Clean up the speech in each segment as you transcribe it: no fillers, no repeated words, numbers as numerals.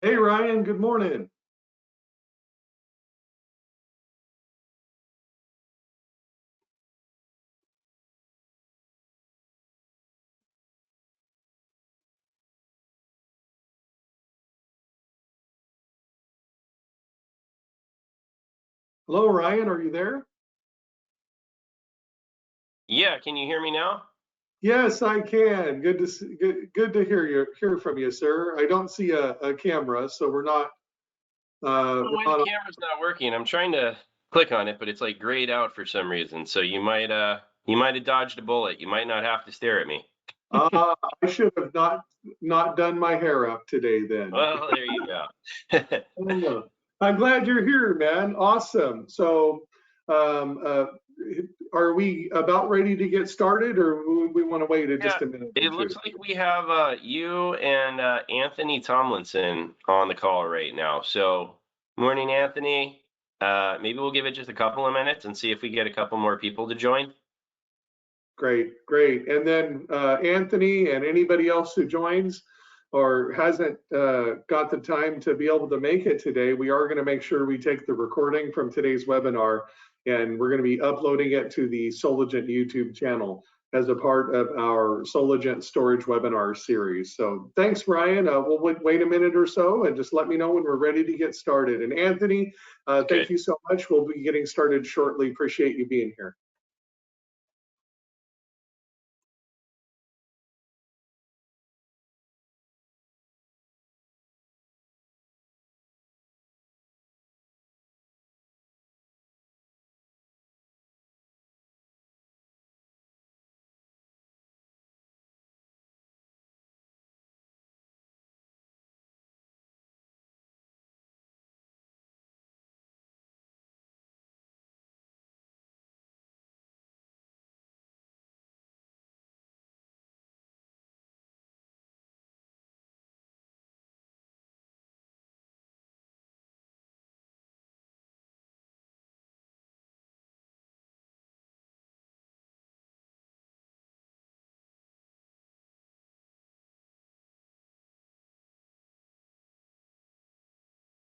Hey Ryan, good morning. Hello Ryan, are you there? Yeah, can you hear me now? Yes, I can. Good to hear from you, sir. I don't see a camera, so we're not I don't know why the on. camera's not working. I'm trying to click on it, but it's like grayed out for some reason. So you might have dodged a bullet. You might not have to stare at me. I should have not done my hair up today then. Well, there you go. Oh, I'm glad you're here, man. Awesome. So, um, uh, are we about ready to get started, or we want to wait Yeah, just a minute or it two? looks like we have you and Anthony Tomlinson on the call right now. So, morning, Anthony. Maybe we'll give it just a couple of minutes and see if we get a couple more people to join. Great, great. And then Anthony and anybody else who joins or hasn't got the time to be able to make it today, we are going to make sure we take the recording from today's webinar and we're going to be uploading it to the Soligent YouTube channel as a part of our Soligent storage webinar series. So thanks, Ryan. We'll wait a minute or so and just let me know when we're ready to get started. And Anthony, thank Good. you so much. We'll be getting started shortly. Appreciate you being here.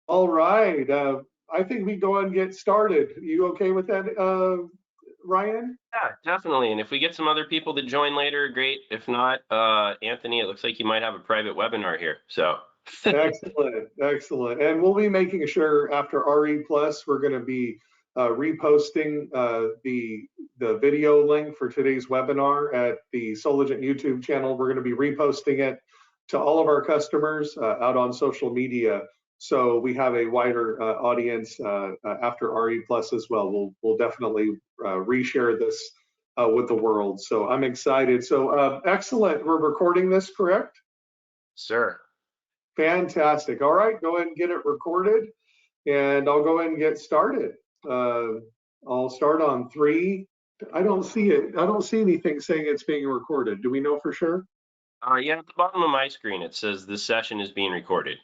All right. I think we go and get started. You okay with that, Ryan? Yeah, definitely. And if we get some other people to join later, great. If not, Anthony, it looks like you might have a private webinar here. So, Excellent, excellent. And we'll be making sure after RE Plus, we're going to be reposting the video link for today's webinar at the Soligent YouTube channel. We're going to be reposting it to all of our customers out on social media. So we have a wider audience after RE Plus as well. We'll definitely reshare this with the world. So I'm excited. So excellent. We're recording this, correct? sir. Fantastic. All right, go ahead and get it recorded, and I'll go ahead and get started. Uh, I'll start on three. I don't see it. I don't see anything saying it's being recorded. Do we know for sure? Yeah, at the bottom of my screen, it says this session is being recorded.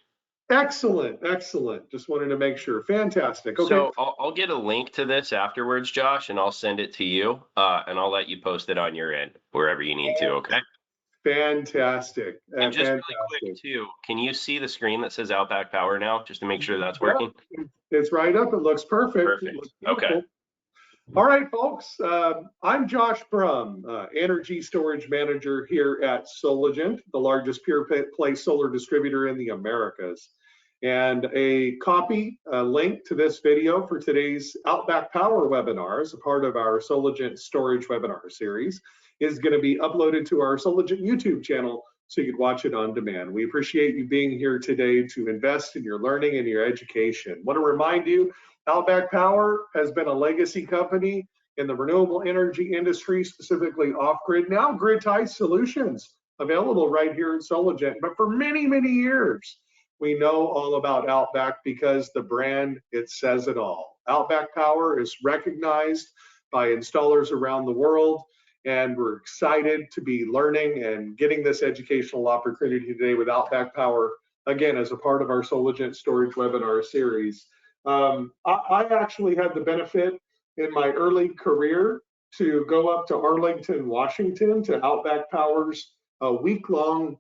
Excellent, excellent. Just wanted to make sure. Fantastic. Okay, So I'll get a link to this afterwards, Josh, and I'll send it to you, and I'll let you post it on your end wherever you need to. Okay. fantastic, And just really quick fantastic. too, can you see the screen that says Outback Power now, just to make sure that's Yep, working? it's right up. It looks perfect. It Perfect. looks Okay. beautiful. All right, folks. I'm Josh Brum, Energy Storage Manager here at Soligent, the largest pure play solar distributor in the Americas. And a link to this video for today's Outback Power webinar as a part of our Soligent Storage webinar series is going to be uploaded to our Soligent YouTube channel so you can watch it on demand. We appreciate you being here today to invest in your learning and your education. Want to remind you, Outback Power has been a legacy company in the renewable energy industry, specifically off-grid, now grid-tied solutions available right here at Soligent. But for many, many years, we know all about Outback because the brand, it says it all. Outback Power is recognized by installers around the world, and we're excited to be learning and getting this educational opportunity today with Outback Power, again, as a part of our Soligent Storage webinar series. I actually had the benefit in my early career to go up to Arlington, Washington to Outback Power's week-long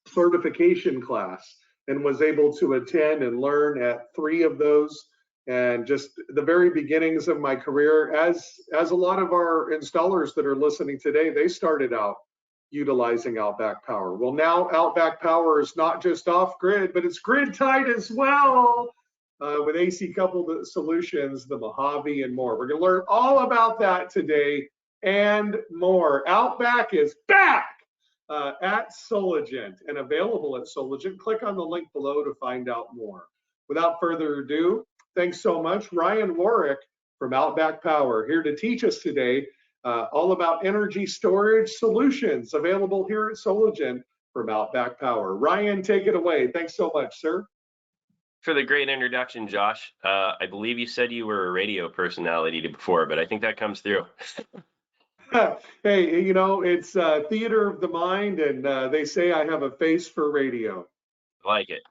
certification class. and was able to attend and learn at 3 of those. And just the very beginnings of my career, as a lot of our installers that are listening today, they started out utilizing Outback Power. Well, now Outback Power is not just off grid, but it's grid tied as well, with AC coupled solutions, the Mojave, and more. We're going to learn all about that today and more. Outback is back at Soligent and available at Soligent. Click on the link below to find out more. Without further ado, thanks so much, Ryan Warwick from Outback Power, here to teach us today all about energy storage solutions available here at Soligent from Outback Power. Ryan, take it away. Thanks so much, sir. For the great introduction, Josh. I believe you said you were a radio personality before, but I think that comes through. Hey, you know, it's theater of the mind, and they say I have a face for radio. I like it.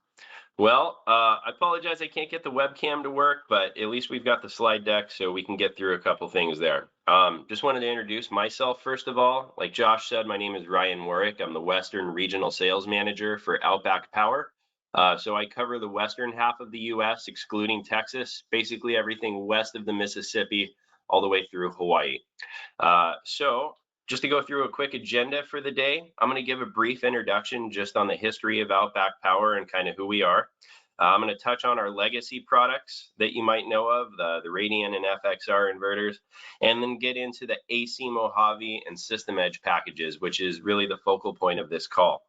Well, I apologize I can't get the webcam to work, but at least we've got the slide deck so we can get through a couple things there. Just wanted to introduce myself first of all. Like Josh said, my name is Ryan Warwick. I'm the Western Regional Sales Manager for Outback Power. So I cover the western half of the US, excluding Texas, basically everything west of the Mississippi, all the way through Hawaii. So just to go through a quick agenda for the day, I'm going to give a brief introduction just on the history of Outback Power and kind of who we are. I'm going to touch on our legacy products that you might know of, the Radian and FXR inverters, and then get into the AC Mojave and System Edge packages, which is really the focal point of this call.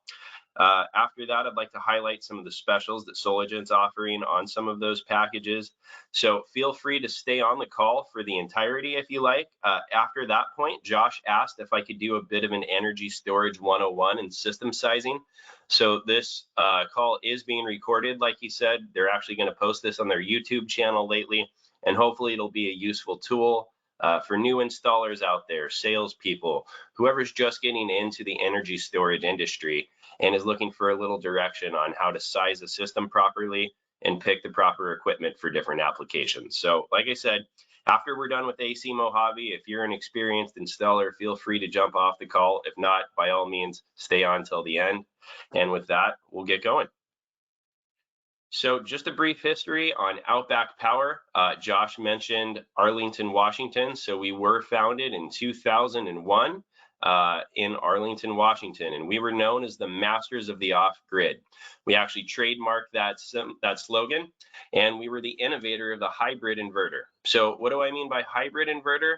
After that, I'd like to highlight some of the specials that Soligent's offering on some of those packages. So feel free to stay on the call for the entirety if you like. After that point, Josh asked if I could do a bit of an energy storage 101 and system sizing. So this call is being recorded, like he said. They're actually going to post this on their YouTube channel lately, and hopefully it'll be a useful tool for new installers out there, salespeople, whoever's just getting into the energy storage industry and is looking for a little direction on how to size a system properly and pick the proper equipment for different applications. So like I said, after we're done with AC Mojave, if you're an experienced installer, feel free to jump off the call. If not, by all means, stay on till the end. And with that, we'll get going. So just a brief history on Outback Power. Josh mentioned Arlington, Washington. So we were founded in 2001. In Arlington, Washington, and we were known as the masters of the off-grid. We actually trademarked that slogan, and we were the innovator of the hybrid inverter. So what do I mean by hybrid inverter?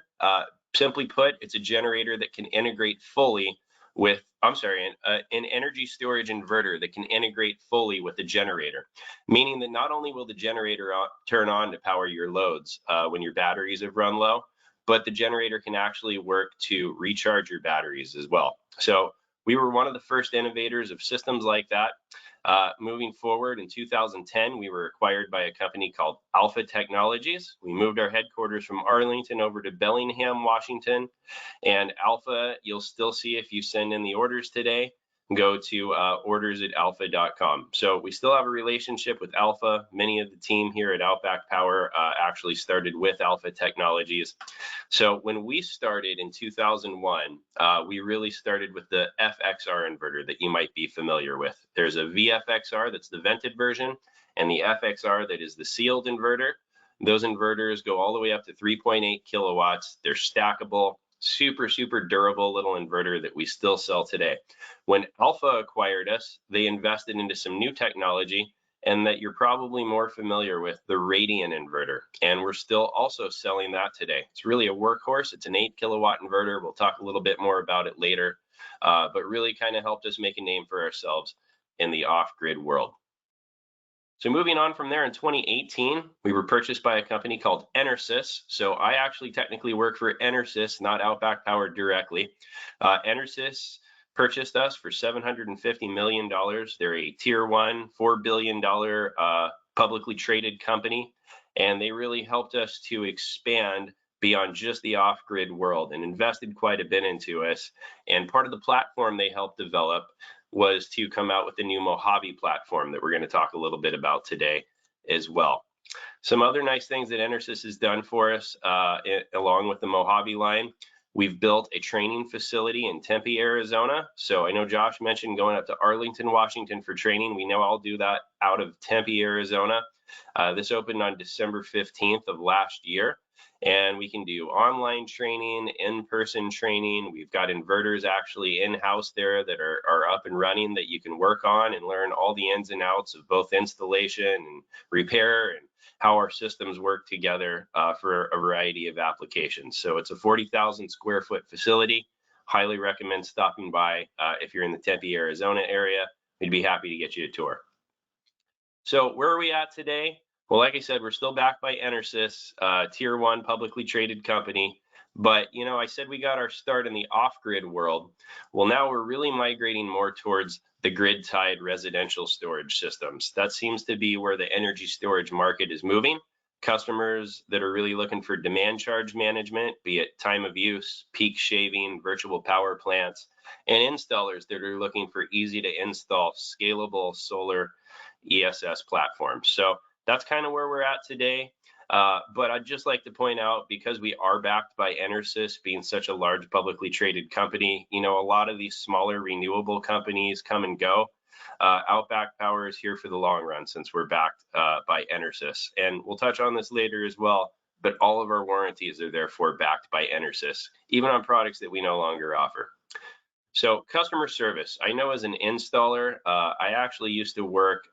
Simply put, it's a generator that can integrate fully with, an energy storage inverter that can integrate fully with the generator, meaning that not only will the generator turn on to power your loads when your batteries have run low, but the generator can actually work to recharge your batteries as well. So we were one of the first innovators of systems like that. Moving forward, in 2010, we were acquired by a company called Alpha Technologies. We moved our headquarters from Arlington over to Bellingham, Washington. And Alpha, you'll still see if you send in the orders today, go to orders@alpha.com. So we still have a relationship with Alpha. Many of the team here at Outback Power actually started with Alpha Technologies. So when we started in 2001, we really started with the FXR inverter that you might be familiar with. There's a VFXR, that's the vented version, and the FXR, that is the sealed inverter. Those inverters go all the way up to 3.8 kilowatts. They're stackable, super durable little inverter that we still sell today. When Alpha acquired us, they invested into some new technology, and that you're probably more familiar with, the Radian inverter. And we're still also selling that today. It's really a workhorse. It's an 8 kilowatt inverter. We'll talk a little bit more about it later, but really kind of helped us make a name for ourselves in the off-grid world. So moving on from there, in 2018, we were purchased by a company called Enersys. So I actually technically work for Enersys, not Outback Power directly. Enersys purchased us for $750 million. They're a tier 1, $4 billion publicly traded company, and they really helped us to expand beyond just the off-grid world and invested quite a bit into us. And part of the platform they helped develop was to come out with the new Mojave platform that we're going to talk a little bit about today as well. Some other nice things that Enersys has done for us, along with the Mojave line, We've built a training facility in Tempe, Arizona. So I know Josh mentioned going up to Arlington, Washington for training. We now all do that out of Tempe, Arizona. This opened on December 15th of last year. And we can do online training, in-person training. We've got inverters actually in-house there that are up and running that you can work on and learn all the ins and outs of both installation and repair and how our systems work together for a variety of applications. So it's a 40,000 square foot facility. Highly recommend stopping by if you're in the Tempe, Arizona area. We'd be happy to get you a tour. So where are we at today? Well, like I said, we're still backed by EnerSys, tier 1 publicly traded company. But, you know, I said we got our start in the off-grid world. Well, now we're really migrating more towards the grid-tied residential storage systems. That seems to be where the energy storage market is moving. Customers that are really looking for demand charge management, be it time of use, peak shaving, virtual power plants, and installers that are looking for easy to install, scalable solar ESS platforms. So that's kind of where we're at today. But I'd just like to point out, because we are backed by EnerSys, being such a large publicly traded company, you know, a lot of these smaller renewable companies come and go. Outback Power is here for the long run since we're backed by EnerSys. And we'll touch on this later as well, but all of our warranties are therefore backed by EnerSys, even on products that we no longer offer. So customer service, I know as an installer, I actually used to work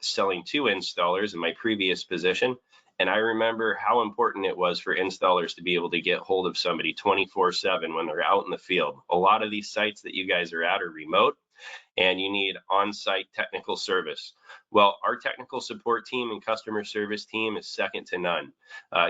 selling to installers in my previous position. And I remember how important it was for installers to be able to get hold of somebody 24/7 when they're out in the field. A lot of these sites that you guys are at are remote, and you need on-site technical service. Well, our technical support team and customer service team is second to none.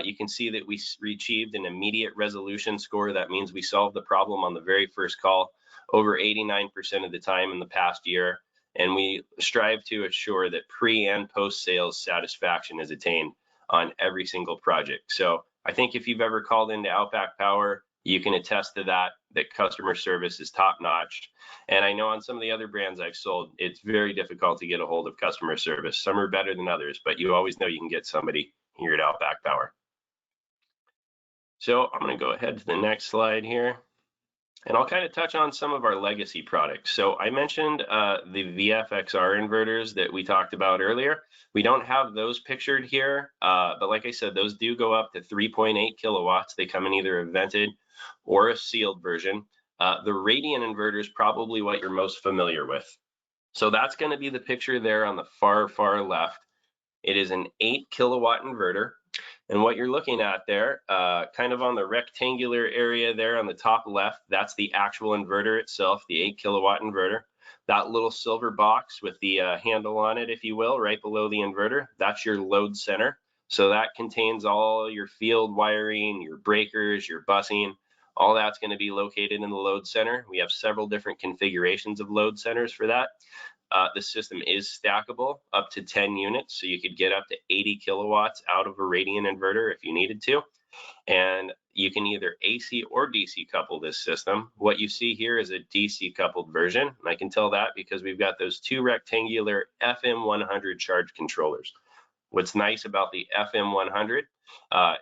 You can see that we achieved an immediate resolution score. That means we solved the problem on the very first call over 89% of the time in the past year. And we strive to assure that pre and post sales satisfaction is attained on every single project. So I think if you've ever called into Outback Power, you can attest to that customer service is top notch. And I know on some of the other brands I've sold, it's very difficult to get a hold of customer service. Some are better than others, but you always know you can get somebody here at Outback Power. So I'm going to go ahead to the next slide here. And I'll kind of touch on some of our legacy products. So I mentioned the VFXR inverters that we talked about earlier. We don't have those pictured here, but like I said, those do go up to 3.8 kilowatts. They come in either a vented or a sealed version. The Radian inverter is probably what you're most familiar with. So that's going to be the picture there on the far left. It is an 8 kilowatt inverter. And what you're looking at there, kind of on the rectangular area there on the top left, that's the actual inverter itself, the 8 kilowatt inverter. That little silver box with the handle on it, if you will, right below the inverter, that's your load center. So that contains all your field wiring, your breakers, your busing, all that's going to be located in the load center. We have several different configurations of load centers for that. The system is stackable up to 10 units, so you could get up to 80 kilowatts out of a Radian inverter if you needed to. And you can either AC or DC couple this system. What you see here is a DC coupled version, and I can tell that because we've got those two rectangular FM100 charge controllers. What's nice about the FM100,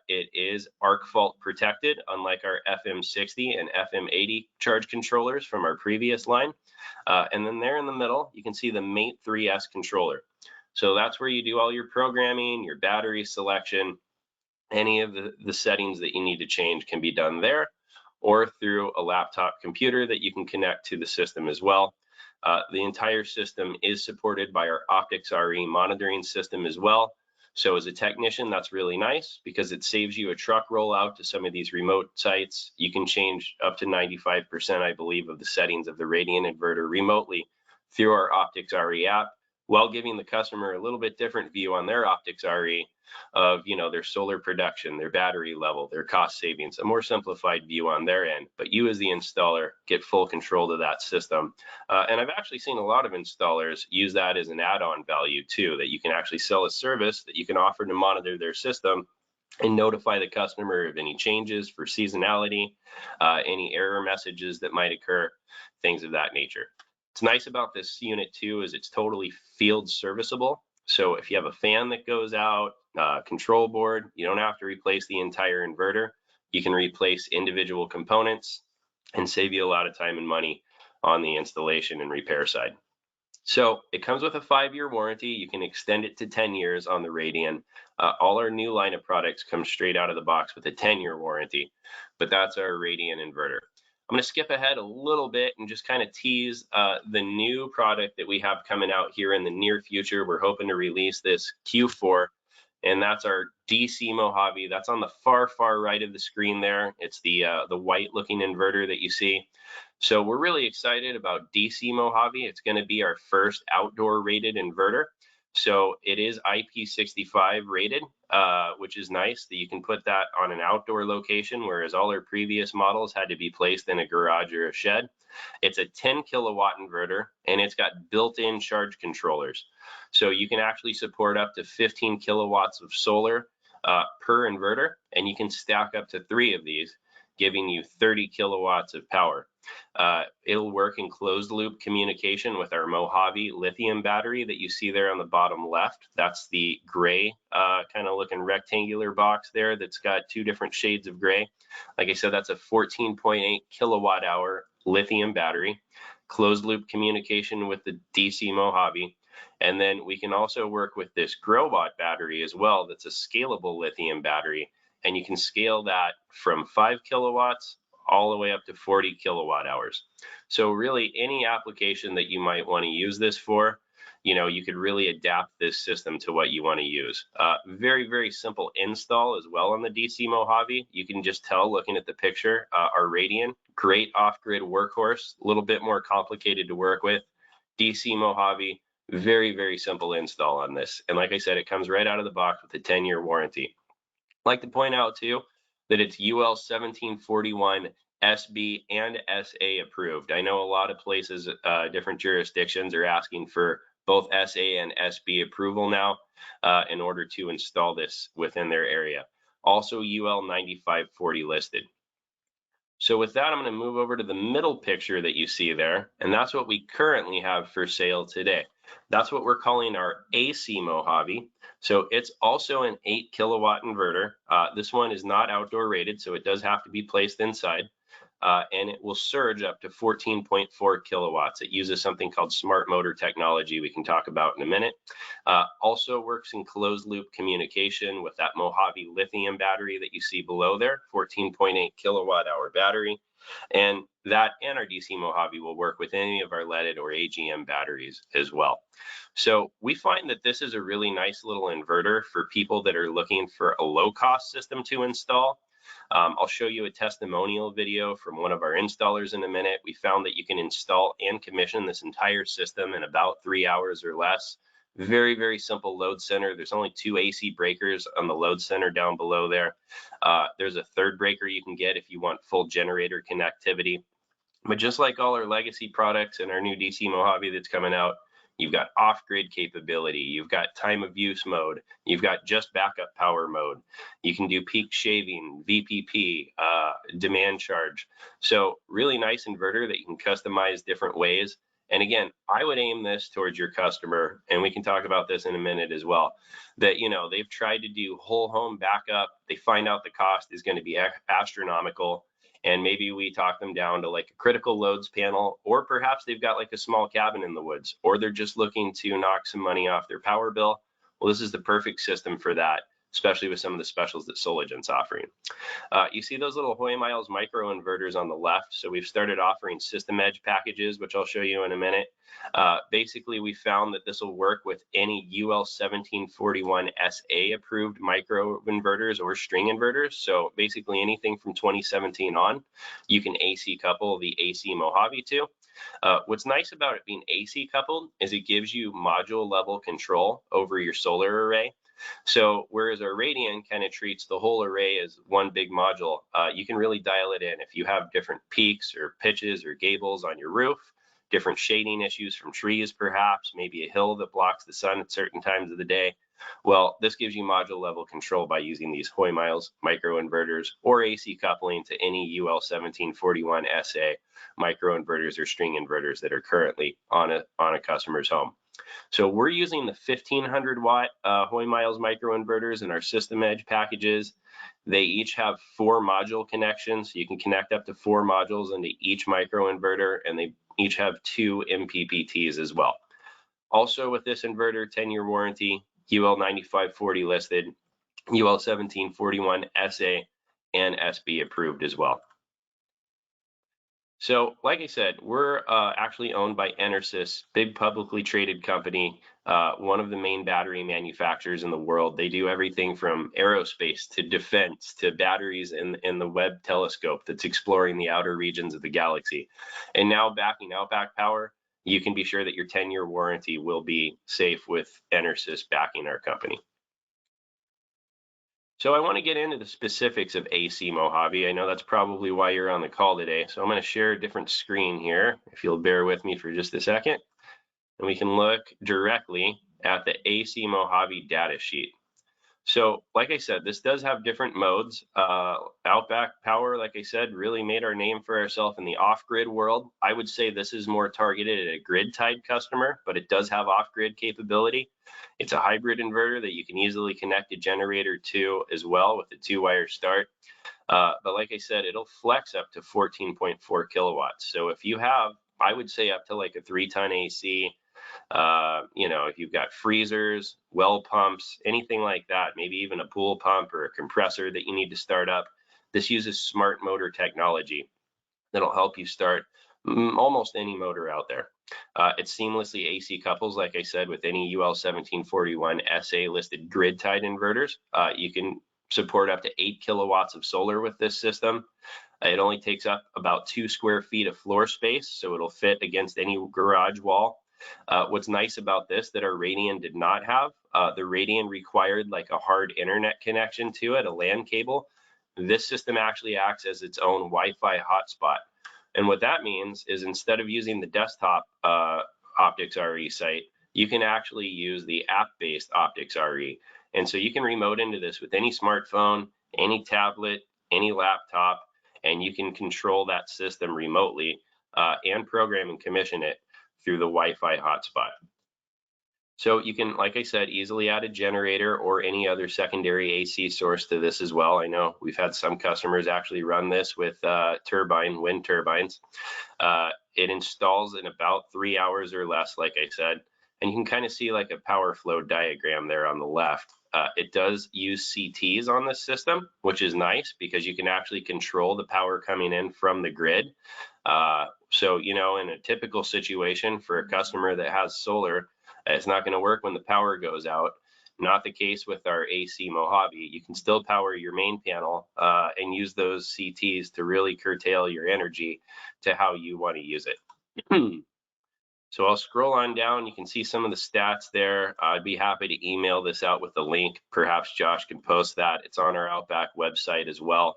it is arc fault protected, unlike our FM60 and FM80 charge controllers from our previous line. And then there in the middle, you can see the Mate 3S controller. So that's where you do all your programming, your battery selection, any of the settings that you need to change can be done there, or through a laptop computer that you can connect to the system as well. The entire system is supported by our Optics RE monitoring system as well. So as a technician, that's really nice because it saves you a truck rollout to some of these remote sites. You can change up to 95%, I believe, of the settings of the Radian inverter remotely through our Optics RE app, while giving the customer a little bit different view on their Optics RE of, you know, their solar production, their battery level, their cost savings, a more simplified view on their end. But you as the installer get full control of that system. And I've actually seen a lot of installers use that as an add-on value too, that you can actually sell a service that you can offer to monitor their system and notify the customer of any changes for seasonality, any error messages that might occur, things of that nature. What's nice about this unit too is it's totally field serviceable. So if you have a fan that goes out, control board, you don't have to replace the entire inverter. You can replace individual components and save you a lot of time and money on the installation and repair side. So it comes with a 5-year warranty. You can extend it to 10 years on the Radian. All our new line of products come straight out of the box with a 10-year warranty, but that's our Radian inverter. I'm going to skip ahead a little bit and just kind of tease the new product that we have coming out here in the near future. We're hoping to release this Q4, and that's our DC Mojave. That's on the far right of the screen there. It's the white looking inverter that you see. So we're really excited about DC Mojave. It's going to be our first outdoor rated inverter. So it is IP65 rated, which is nice that you can put that on an outdoor location, whereas all our previous models had to be placed in a garage or a shed. It's a 10 kilowatt inverter, and it's got built-in charge controllers. So you can actually support up to 15 kilowatts of solar per inverter, and you can stack up to 3 of these, giving you 30 kilowatts of power. It'll work in closed loop communication with our Mojave lithium battery that you see there on the bottom left. That's the gray kind of looking rectangular box there that's got 2 different shades of gray. Like I said, that's a 14.8 kilowatt hour lithium battery, closed loop communication with the DC Mojave. And then we can also work with this GrowBot battery as well. That's a scalable lithium battery, and you can scale that from 5 kilowatts all the way up to 40 kilowatt hours. So really any application that you might want to use this for, you could really adapt this system to what you want to use. Very simple install as well on the DC Mojave. You can just tell looking at the picture, our Radian, great off-grid workhorse, a little bit more complicated to work with. DC Mojave, very simple install on this. And like I said, it comes right out of the box with a 10-year warranty. I'd like to point out too that it's UL 1741 SB and SA approved. I know a lot of places, different jurisdictions are asking for both SA and SB approval now in order to install this within their area. Also UL 9540 listed. So with that, I'm going to move over to the middle picture that you see there, and that's what we currently have for sale today. That's what we're calling our AC Mojave. So it's also an 8 kilowatt inverter. This one is not outdoor rated, so it does have to be placed inside. And it will surge up to 14.4 kilowatts. It uses something called smart motor technology we can talk about in a minute. Also works in closed loop communication with that Mojave lithium battery that you see below there, 14.8 kilowatt hour battery. And that and our DC Mojave will work with any of our leaded or AGM batteries as well. So we find that this is a really nice little inverter for people that are looking for a low cost system to install. I'll show you a testimonial video from one of our installers in a minute. We found that you can install and commission this entire system in about 3 hours or less. Very simple load center. There's only 2 AC breakers on the load center down below there. There's a third breaker you can get if you want full generator connectivity. But just like all our legacy products and our new DC Mojave that's coming out, you've got off-grid capability, you've got time of use mode, you've got just backup power mode. You can do peak shaving, VPP, demand charge. So really nice inverter that you can customize different ways. And again, I would aim this towards your customer, and we can talk about this in a minute as well, that, they've tried to do whole home backup. They find out the cost is going to be astronomical. And maybe we talk them down to like a critical loads panel, or perhaps they've got like a small cabin in the woods, or they're just looking to knock some money off their power bill. Well, this is the perfect system for that, especially with some of the specials that Soligent's offering. You see those little Hoy Miles micro inverters on the left. So we've started offering system edge packages, which I'll show you in a minute. Basically, we found that this will work with any UL 1741 SA approved micro inverters or string inverters. So basically anything from 2017 on, you can AC couple the AC Mojave to. What's nice about it being AC coupled is it gives you module level control over your solar array. So whereas our Radian kind of treats the whole array as one big module, you can really dial it in if you have different peaks or pitches or gables on your roof, different shading issues from trees perhaps, maybe a hill that blocks the sun at certain times of the day. Well, this gives you module level control by using these Hoy Miles micro inverters or AC coupling to any UL 1741 SA micro inverters or string inverters that are currently on a customer's home. So we're using the 1500 watt Hoy Miles micro inverters in our system edge packages. They each have 4 module connections. You can connect up to 4 modules into each microinverter, and they each have 2 MPPTs as well. Also with this inverter, 10-year warranty, UL 9540 listed, UL 1741 SA and SB approved as well. So like I said, we're actually owned by EnerSys, big publicly traded company, one of the main battery manufacturers in the world. They do everything from aerospace to defense to batteries in the Webb telescope that's exploring the outer regions of the galaxy. And now backing Outback Power, you can be sure that your 10-year warranty will be safe with EnerSys backing our company. So I want to get into the specifics of AC Mojave. I know that's probably why you're on the call today. So I'm going to share a different screen here, if you'll bear with me for just a second. And we can look directly at the AC Mojave data sheet. So like I said, this does have different modes. Outback Power, like I said, really made our name for ourselves in the off-grid world. I would say this is more targeted at a grid-tied customer, but it does have off-grid capability. It's a hybrid inverter that you can easily connect a generator to as well with a 2-wire start. But like I said, it'll flex up to 14.4 kilowatts. So if you have, I would say up to like a 3-ton AC, you know, if you've got freezers, well pumps, anything like that, maybe even a pool pump or a compressor that you need to start up, this uses smart motor technology that'll help you start almost any motor out there. It seamlessly AC couples, like I said, with any UL 1741 SA listed grid tied inverters. You can support up to 8 kilowatts of solar with this system. It only takes up about 2 square feet of floor space, so it'll fit against any garage wall. What's nice about this that our Radian did not have, the Radian required like a hard internet connection to it, a LAN cable. This system actually acts as its own Wi-Fi hotspot. And what that means is instead of using the desktop Optics RE site, you can actually use the app-based Optics RE. And so you can remote into this with any smartphone, any tablet, any laptop, and you can control that system remotely and program and commission it through the Wi-Fi hotspot. So you can, like I said, easily add a generator or any other secondary AC source to this as well. I know we've had some customers actually run this with wind turbines. It installs in about 3 hours or less, like I said, and you can kind of see like a power flow diagram there on the left. It does use CTs on this system, which is nice because you can actually control the power coming in from the grid. So, you know, in a typical situation for a customer that has solar, it's not going to work when the power goes out. Not the case with our AC Mojave. You can still power your main panel and use those CTs to really curtail your energy to how you want to use it. So I'll scroll on down. You can see some of the stats there. I'd be happy to email this out with the link. Perhaps Josh can post that. It's on our Outback website as well.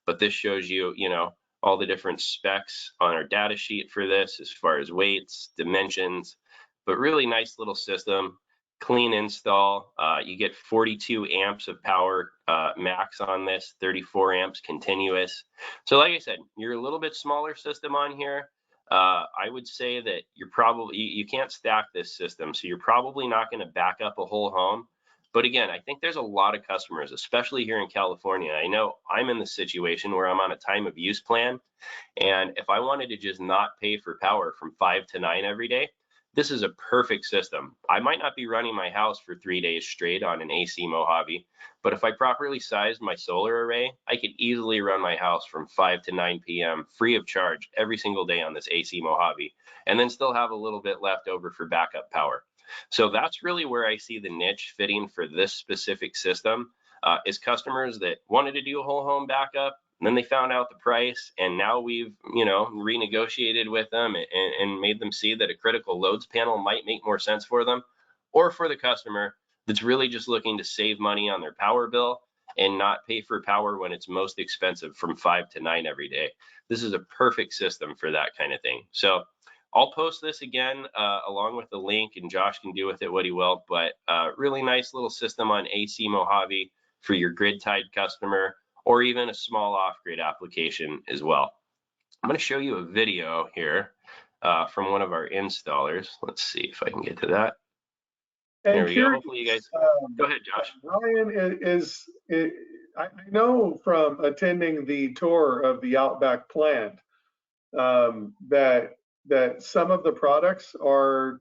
But this shows you, you know, all the different specs on our data sheet for this as far as weights, dimensions, but really nice little system, clean install. You get 42 amps of power max on this, 34 amps continuous. So like I said, you're a little bit smaller system on here. I would say that you're probably, you can't stack this system, so you're probably not going to back up a whole home. But again, I think there's a lot of customers, especially here in California. I know I'm in the situation where I'm on a time of use plan. And if I wanted to just not pay for power from 5 to 9 every day, this is a perfect system. I might not be running my house for 3 days straight on an AC Mojave, but if I properly sized my solar array, I could easily run my house from 5 to 9 p.m. free of charge every single day on this AC Mojave, and then still have a little bit left over for backup power. So that's really where I see the niche fitting for this specific system, is customers that wanted to do a whole home backup, and then they found out the price, and now we've, you know, renegotiated with them and made them see that a critical loads panel might make more sense for them, or for the customer that's really just looking to save money on their power bill and not pay for power when it's most expensive from 5 to 9 every day. This is a perfect system for that kind of thing. So I'll post this again along with the link, and Josh can do with it what he will, but really nice little system on AC Mojave for your grid-tied customer, or even a small off-grid application as well. I'm going to show you a video here from one of our installers. Let's see if I can get to that. There And we go. curious, Hopefully you guys, go ahead, Josh. Ryan, I know from attending the tour of the Outback plant that some of the products are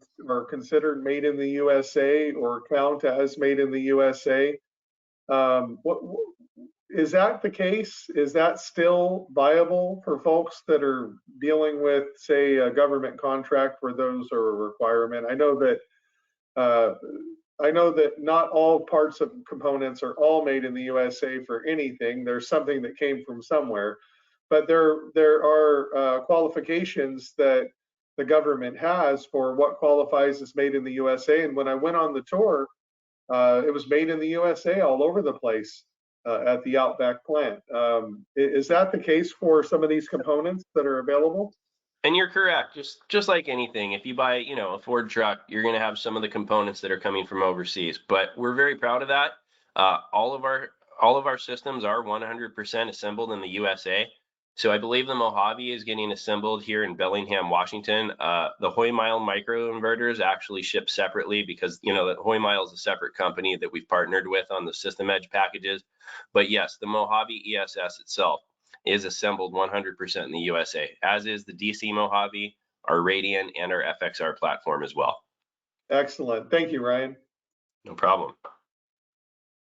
considered made in the USA or count as made in the USA. What is that the case? Is that still viable for folks that are dealing with, say, a government contract where those are a requirement? Uh, I know that not all parts of components are all made in the USA for anything. There's something that came from somewhere, but there are qualifications that the government has for what qualifies as made in the USA. And when I went on the tour, it was made in the USA all over the place at the Outback plant. Is that the case for some of these components that are available? And you're correct. Just like anything, if you buy, a Ford truck, you're going to have some of the components that are coming from overseas. But we're very proud of that. All of our systems are 100% assembled in the USA. So I believe the Mojave is getting assembled here in Bellingham, Washington. The Hoymile microinverters actually ship separately because that Hoymile is a separate company that we've partnered with on the System Edge packages. But yes, the Mojave ESS itself is assembled 100% in the USA, as is the DC Mojave, our Radian, and our FXR platform as well. Excellent. Thank you, Ryan. No problem.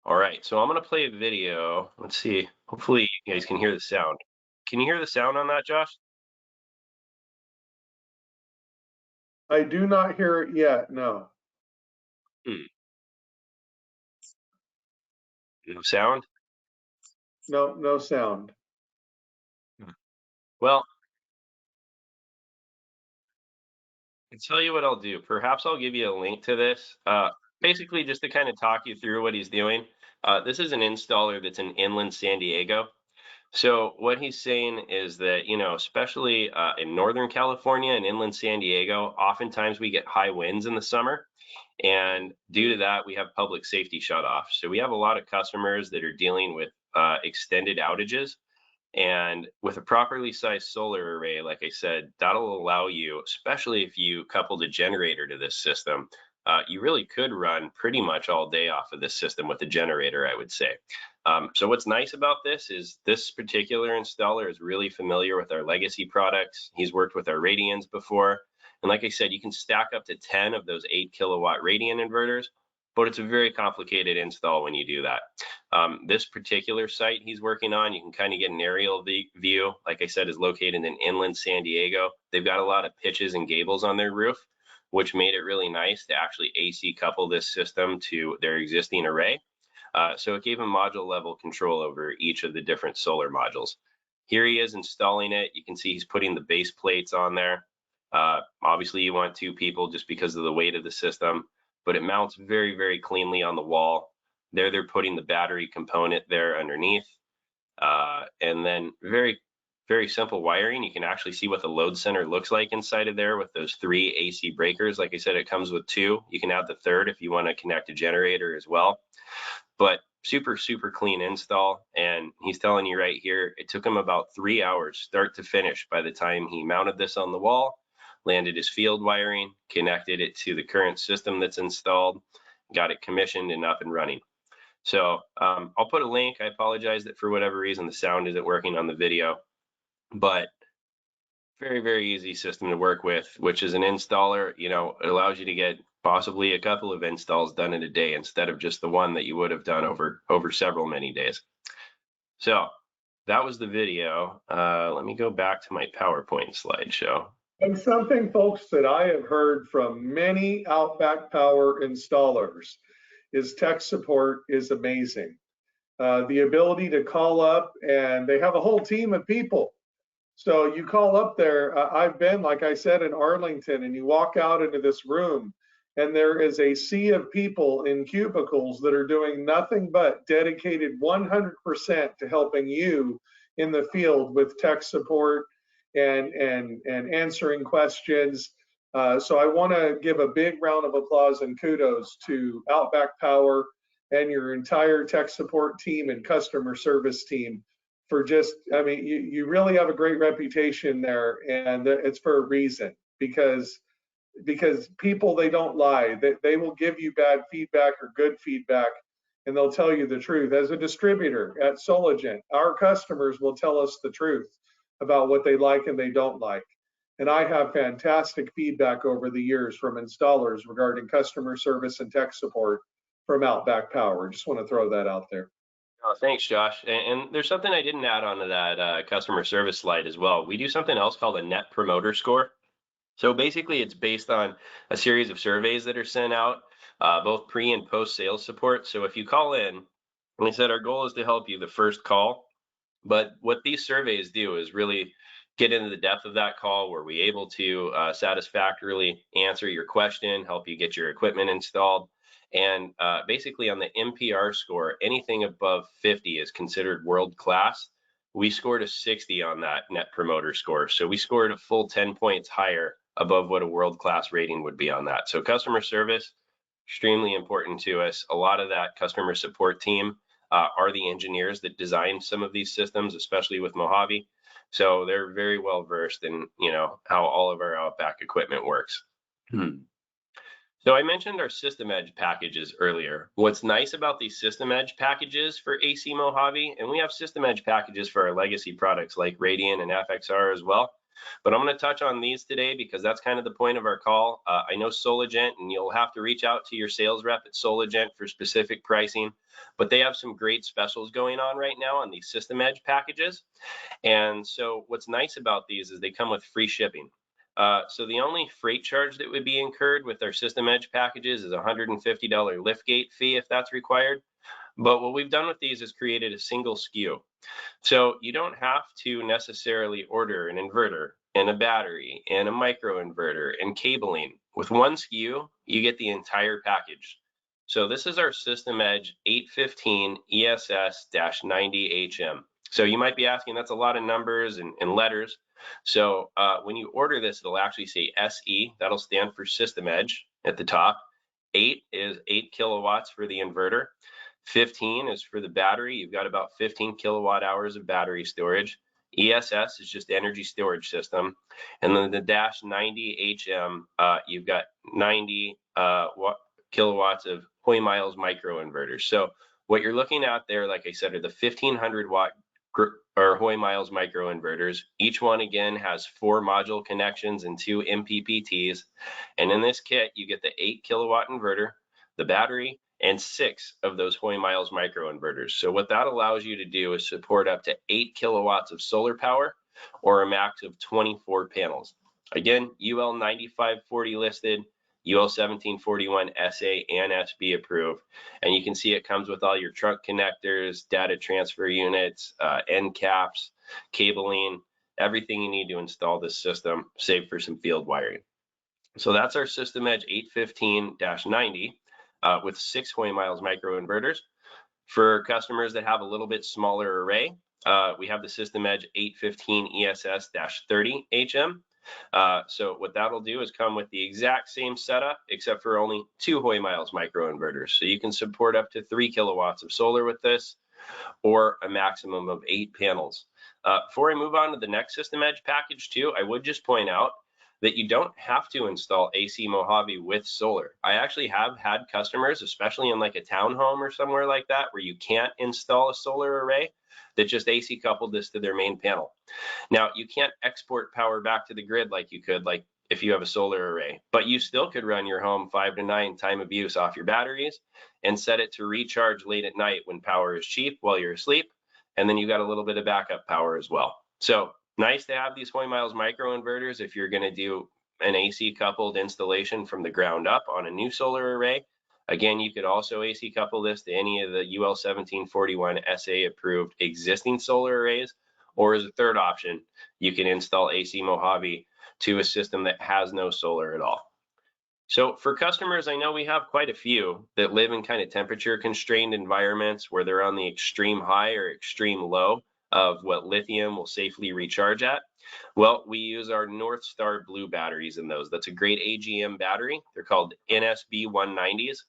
All right, so I'm going to play a video. Let's see. Hopefully you guys can hear the sound. Can you hear the sound on that, Josh? I do not hear it yet. No. No sound? No, no sound. Well, I'll tell you what I'll do. Perhaps I'll give you a link to this. Basically, just to kind of talk you through what he's doing. This is an installer that's in inland San Diego. So what he's saying is that, especially in Northern California and inland San Diego, oftentimes we get high winds in the summer. And due to that, we have public safety shut off. So we have a lot of customers that are dealing with extended outages. And with a properly sized solar array, like I said, that'll allow you, especially if you coupled a generator to this system, you really could run pretty much all day off of this system with a generator, I would say. So what's nice about this is this particular installer is really familiar with our legacy products. He's worked with our Radians before. And like I said, you can stack up to 10 of those 8 kilowatt Radian inverters, but it's a very complicated install when you do that. This particular site he's working on, you can kind of get an aerial view. Like I said, is located in inland San Diego. They've got a lot of pitches and gables on their roof, which made it really nice to actually AC couple this system to their existing array. So it gave him module level control over each of the different solar modules. Here he is installing it. You can see he's putting the base plates on there. Obviously you want 2 people just because of the weight of the system, but it mounts very, very cleanly on the wall. There they're putting the battery component there underneath. And then very, very simple wiring. You can actually see what the load center looks like inside of there with those 3 AC breakers. Like I said, it comes with 2. You can add the 3rd if you want to connect a generator as well. But super, super clean install. And he's telling you right here, it took him about 3 hours start to finish by the time he mounted this on the wall, landed his field wiring, connected it to the current system that's installed, got it commissioned and up and running. So I'll put a link. I apologize that for whatever reason the sound isn't working on the video, but very, very easy system to work with, which is an installer. It allows you to get possibly a couple of installs done in a day instead of just the one that you would have done over several many days. So that was the video. Let me go back to my PowerPoint slideshow. And something, folks, that I have heard from many Outback Power installers is tech support is amazing. The ability to call up, and they have a whole team of people. So you call up there. I've been, like I said, in Arlington, and you walk out into this room, and there is a sea of people in cubicles that are doing nothing but dedicated 100% to helping you in the field with tech support and answering questions. So I want to give a big round of applause and kudos to Outback Power and your entire tech support team and customer service team for just, you really have a great reputation there, and it's for a reason, because because people, they don't lie. They will give you bad feedback or good feedback, and they'll tell you the truth. As a distributor at Soligent, our customers will tell us the truth about what they like and they don't like. And I have fantastic feedback over the years from installers regarding customer service and tech support from Outback Power. Just want to throw that out there. Oh, thanks, Josh. And there's something I didn't add onto that customer service slide as well. We do something else called a Net Promoter Score. So basically, it's based on a series of surveys that are sent out, both pre and post sales support. So if you call in, and we said our goal is to help you the first call, but what these surveys do is really get into the depth of that call. Were we able to satisfactorily answer your question, help you get your equipment installed? And basically on the NPR score, anything above 50 is considered world class. We scored a 60 on that Net Promoter Score. So we scored a full 10 points higher above what a world class rating would be on that. So customer service, extremely important to us. A lot of that customer support team are the engineers that design some of these systems, especially with Mojave. So they're very well versed in, how all of our Outback equipment works. So I mentioned our System Edge packages earlier. What's nice about these System Edge packages for AC Mojave, and we have System Edge packages for our legacy products like Radian and FXR as well. But I'm going to touch on these today because that's kind of the point of our call. I know Soligent, and you'll have to reach out to your sales rep at Soligent for specific pricing, but they have some great specials going on right now on these System Edge packages. And so what's nice about these is they come with free shipping. So the only freight charge that would be incurred with our System Edge packages is a $150 liftgate fee if that's required. But what we've done with these is created a single SKU. So you don't have to necessarily order an inverter and a battery and a microinverter and cabling. With one SKU, you get the entire package. So this is our System Edge 815 ESS-90HM. So you might be asking, that's a lot of numbers and letters. So when you order this, it'll actually say SE. That'll stand for System Edge at the top. 8 is 8 kilowatts for the inverter. 15 is for the battery. You've got about 15 kilowatt hours of battery storage. ESS is just energy storage system. And then the -90HM, you've got 90 kilowatts of Hoy Miles microinverters. So what you're looking at there, like I said, are the 1500 watt or Hoy Miles microinverters. Each one again has 4 module connections and 2 MPPTs. And in this kit, you get the 8 kilowatt inverter, the battery, and 6 of those Hoy Miles microinverters. So what that allows you to do is support up to 8 kilowatts of solar power or a max of 24 panels. Again, UL 9540 listed, UL 1741 SA and SB approved. And you can see it comes with all your trunk connectors, data transfer units, end caps, cabling, everything you need to install this system, save for some field wiring. So that's our System Edge 815-90 with 6 Hoy Miles microinverters. For customers that have a little bit smaller array, we have the System Edge 815 ESS-30HM. So what that'll do is come with the exact same setup, except for only 2 Hoy Miles microinverters. So you can support up to 3 kilowatts of solar with this, or a maximum of 8 panels. Before I move on to the next System Edge package too, I would just point out that you don't have to install AC Mojave with solar. I actually have had customers, especially in like a townhome or somewhere like that, where you can't install a solar array, that just AC coupled this to their main panel. Now, you can't export power back to the grid like you could, like if you have a solar array, but you still could run your home 5 to 9 time of use off your batteries and set it to recharge late at night when power is cheap while you're asleep. And then you got a little bit of backup power as well. So nice to have these Hoy Miles microinverters if you're going to do an AC coupled installation from the ground up on a new solar array. Again, you could also AC couple this to any of the UL 1741 SA approved existing solar arrays, or as a third option, you can install AC Mojave to a system that has no solar at all. So for customers, I know we have quite a few that live in kind of temperature constrained environments where they're on the extreme high or extreme low of what lithium will safely recharge at. Well, we use our North Star Blue batteries in those. That's a great AGM battery. They're called NSB 190s.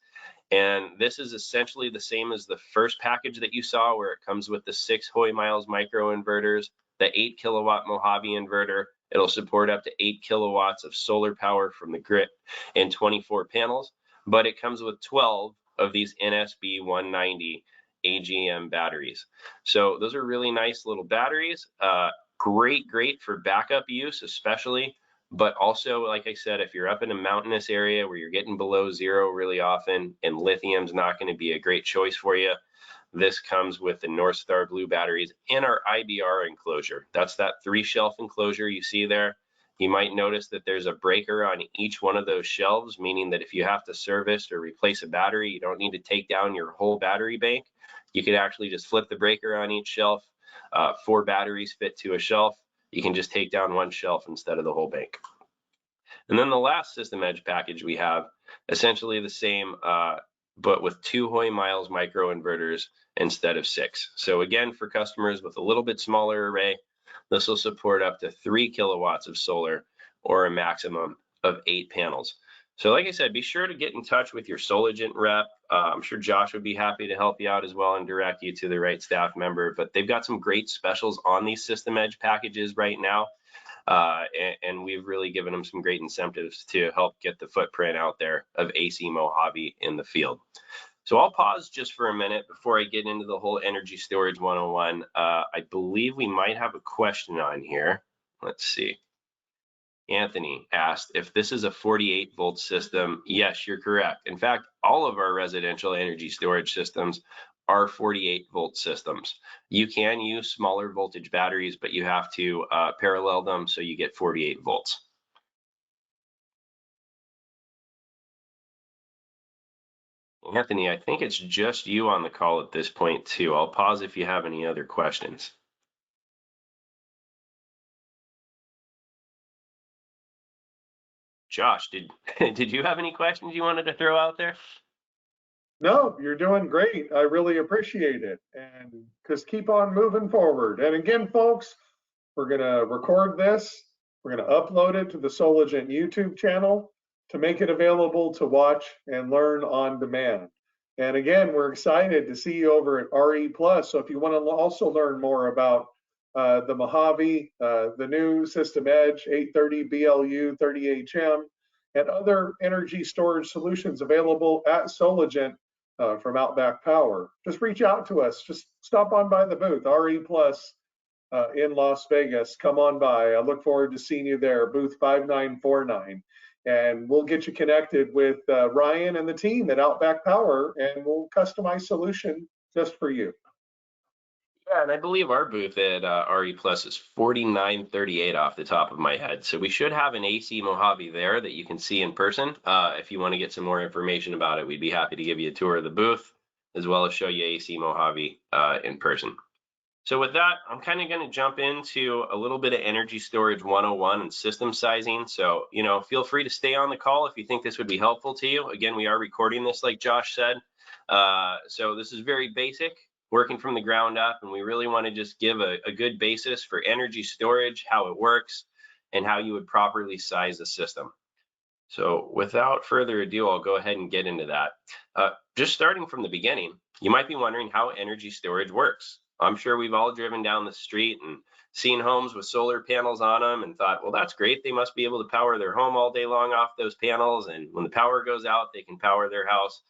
And this is essentially the same as the first package that you saw, where it comes with the 6 Hoy Miles microinverters, the 8 kilowatt Mojave inverter, It'll support up to 8 kilowatts of solar power from the grid and 24 panels, but it comes with 12 of these NSB 190 AGM batteries. So those are really nice little batteries. Great for backup use, especially, but also, like I said, if you're up in a mountainous area where you're getting below zero really often and lithium's not going to be a great choice for you, this comes with the North Star Blue batteries in our IBR enclosure. That's that 3-shelf enclosure you see there. You might notice that there's a breaker on each one of those shelves, meaning that if you have to service or replace a battery, you don't need to take down your whole battery bank. You could actually just flip the breaker on each shelf. 4 batteries fit to a shelf. You can just take down one shelf instead of the whole bank. And then the last System Edge package we have, essentially the same, but with 2 Hoy Miles microinverters instead of 6. So again, for customers with a little bit smaller array, this will support up to 3 kilowatts of solar or a maximum of 8 panels. So like I said, be sure to get in touch with your Soligent rep. I'm sure Josh would be happy to help you out as well and direct you to the right staff member, but they've got some great specials on these System Edge packages right now. And we've really given them some great incentives to help get the footprint out there of AC Mojave in the field. So I'll pause just for a minute before I get into the whole energy storage 101. I believe we might have a question on here. Let's see. Anthony asked if this is a 48-volt system. Yes, you're correct. In fact, all of our residential energy storage systems are 48-volt systems. You can use smaller voltage batteries, but you have to parallel them so you get 48 volts. Anthony, I think it's just you on the call at this point too. I'll pause if you have any other questions. Josh, did you have any questions you wanted to throw out there? No, you're doing great. I really appreciate it. And just keep on moving forward. And again, folks, we're going to record this. We're going to upload it to the Soligent YouTube channel to make it available to watch and learn on demand. And again, we're excited to see you over at RE Plus. So if you want to also learn more about the Mojave, the new System Edge 830 BLU 30HM, and other energy storage solutions available at Soligent from Outback Power, just reach out to us. Just stop on by the booth, RE Plus in Las Vegas. Come on by. I look forward to seeing you there, booth 5949. And we'll get you connected with Ryan and the team at Outback Power, and we'll customize solution just for you. Yeah, and I believe our booth at RE Plus is 4938 off the top of my head. So we should have an AC Mojave there that you can see in person. If you want to get some more information about it, we'd be happy to give you a tour of the booth as well as show you AC Mojave in person. So with that, I'm kind of going to jump into a little bit of energy storage 101 and system sizing. So, feel free to stay on the call if you think this would be helpful to you. Again, we are recording this, like Josh said. So this is very basic, working from the ground up, and we really want to just give a good basis for energy storage, how it works, and how you would properly size the system. So without further ado, I'll go ahead and get into that. Just starting from the beginning, you might be wondering how energy storage works. I'm sure we've all driven down the street and seen homes with solar panels on them and thought, well, that's great. They must be able to power their home all day long off those panels. And when the power goes out, they can power their house.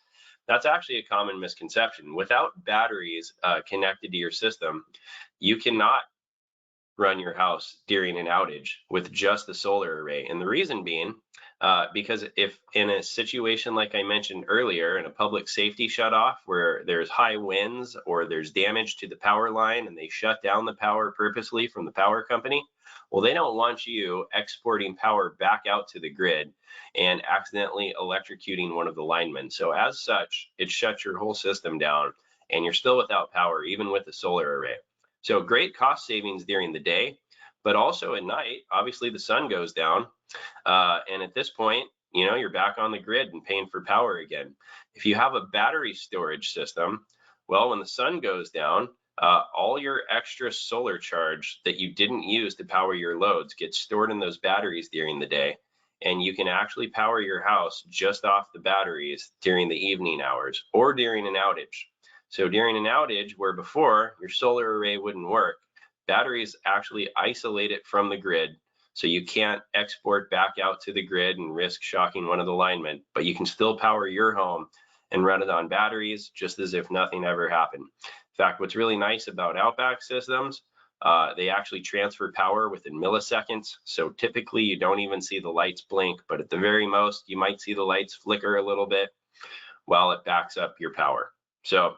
That's actually a common misconception. Without batteries connected to your system, you cannot run your house during an outage with just the solar array. And the reason being, because if in a situation like I mentioned earlier, in a public safety shutoff where there's high winds or there's damage to the power line and they shut down the power purposely from the power company, well, they don't want you exporting power back out to the grid and accidentally electrocuting one of the linemen. So as such, it shuts your whole system down and you're still without power, even with the solar array. So great cost savings during the day, but also at night, obviously the sun goes down. And at this point, you're back on the grid and paying for power again. If you have a battery storage system, well, when the sun goes down, all your extra solar charge that you didn't use to power your loads gets stored in those batteries during the day. And you can actually power your house just off the batteries during the evening hours or during an outage. So during an outage where before your solar array wouldn't work, batteries actually isolate it from the grid So you can't export back out to the grid and risk shocking one of the linemen, but you can still power your home and run it on batteries just as if nothing ever happened. In fact, what's really nice about Outback systems, they actually transfer power within milliseconds. So typically you don't even see the lights blink, but at the very most, you might see the lights flicker a little bit while it backs up your power. So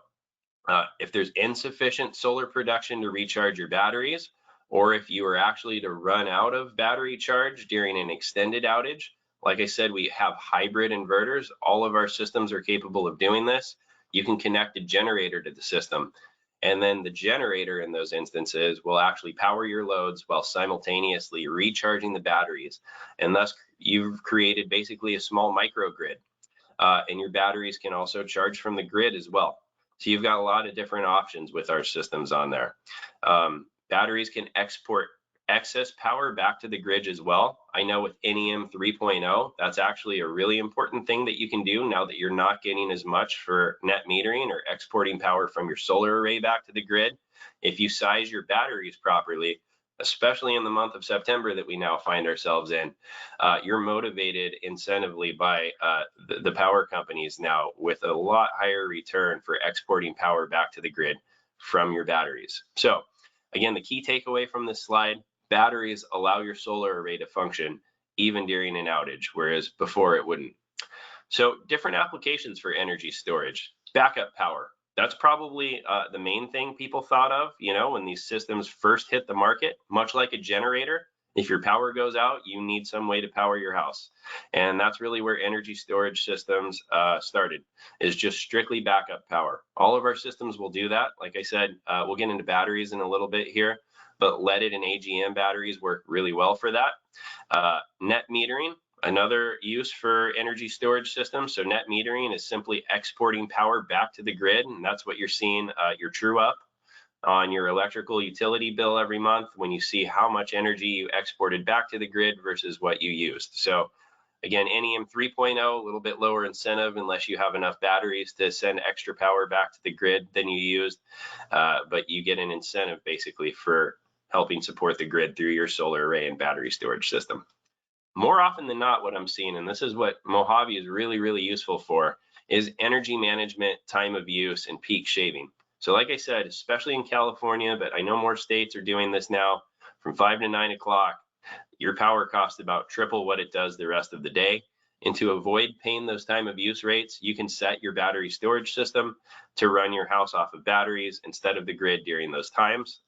if there's insufficient solar production to recharge your batteries, or if you are actually to run out of battery charge during an extended outage, like I said, we have hybrid inverters. All of our systems are capable of doing this. You can connect a generator to the system. And then the generator in those instances will actually power your loads while simultaneously recharging the batteries. And thus you've created basically a small microgrid. And your batteries can also charge from the grid as well. So you've got a lot of different options with our systems on there. Batteries can export excess power back to the grid as well. I know with NEM 3.0, that's actually a really important thing that you can do now that you're not getting as much for net metering or exporting power from your solar array back to the grid. If you size your batteries properly, especially in the month of September that we now find ourselves in, you're motivated incentively by the power companies now with a lot higher return for exporting power back to the grid from your batteries. So again, the key takeaway from this slide, batteries allow your solar array to function even during an outage, whereas before it wouldn't. So different applications for energy storage. Backup power. That's probably the main thing people thought of, when these systems first hit the market, much like a generator. If your power goes out, you need some way to power your house. And that's really where energy storage systems started, is just strictly backup power. All of our systems will do that. Like I said, we'll get into batteries in a little bit here, but leaded and AGM batteries work really well for that. Net metering. Another use for energy storage systems. So net metering is simply exporting power back to the grid, and that's what you're seeing your true up on your electrical utility bill every month when you see how much energy you exported back to the grid versus what you used. So again, NEM 3.0, a little bit lower incentive unless you have enough batteries to send extra power back to the grid than you used, but you get an incentive basically for helping support the grid through your solar array and battery storage system. More often than not, what I'm seeing, and this is what Mojave is really, really useful for, is energy management, time of use, and peak shaving. So like I said, especially in California, but I know more states are doing this now, from 5 to 9 o'clock, your power costs about triple what it does the rest of the day. And to avoid paying those time of use rates, you can set your battery storage system to run your house off of batteries instead of the grid during those times.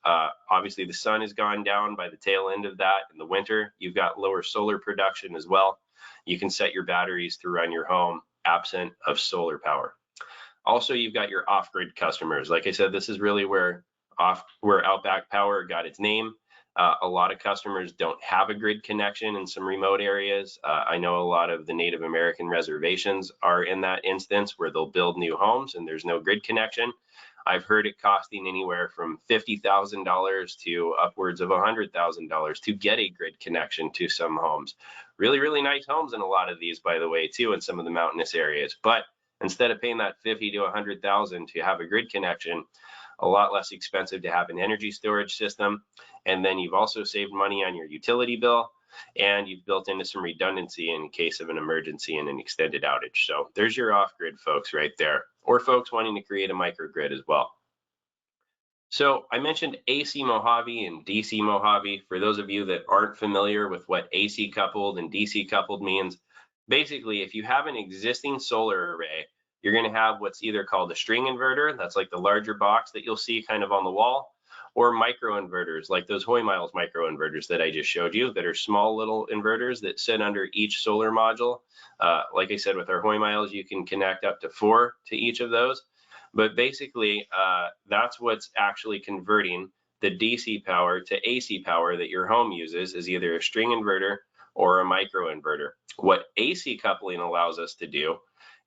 Obviously, the sun has gone down by the tail end of that in the winter. You've got lower solar production as well. You can set your batteries to run your home absent of solar power. Also, you've got your off-grid customers. Like I said, this is really where Outback Power got its name. A lot of customers don't have a grid connection in some remote areas. I know a lot of the Native American reservations are in that instance where they'll build new homes and there's no grid connection. I've heard it costing anywhere from $50,000 to upwards of $100,000 to get a grid connection to some homes. Really, really nice homes in a lot of these, by the way, too, in some of the mountainous areas. But instead of paying that $50,000 to $100,000 to have a grid connection, a lot less expensive to have an energy storage system. And then you've also saved money on your utility bill, and you've built into some redundancy in case of an emergency and an extended outage. So there's your off-grid folks right there, or folks wanting to create a microgrid as well. So I mentioned AC Mojave and DC Mojave. For those of you that aren't familiar with what AC coupled and DC coupled means, basically if you have an existing solar array, you're going to have what's either called a string inverter, that's like the larger box that you'll see kind of on the wall, or micro inverters, like those Hoy Miles micro inverters that I just showed you, that are small little inverters that sit under each solar module. Like I said, with our Hoy Miles, you can connect up to 4 to each of those. But basically, that's what's actually converting the DC power to AC power that your home uses, is either a string inverter or a micro inverter. What AC coupling allows us to do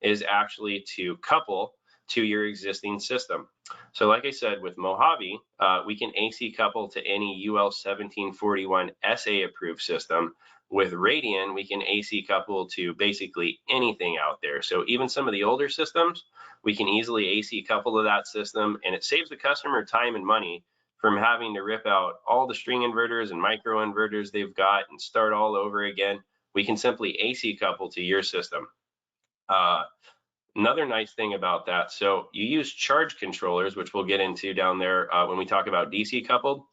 is actually to couple to your existing system. So like I said, with Mojave, we can AC couple to any UL 1741 SA approved system. With Radian, we can AC couple to basically anything out there. So even some of the older systems, we can easily AC couple to that system, and it saves the customer time and money from having to rip out all the string inverters and micro inverters they've got and start all over again. We can simply AC couple to your system. Another nice thing about that, so you use charge controllers, which we'll get into down there when we talk about DC coupled.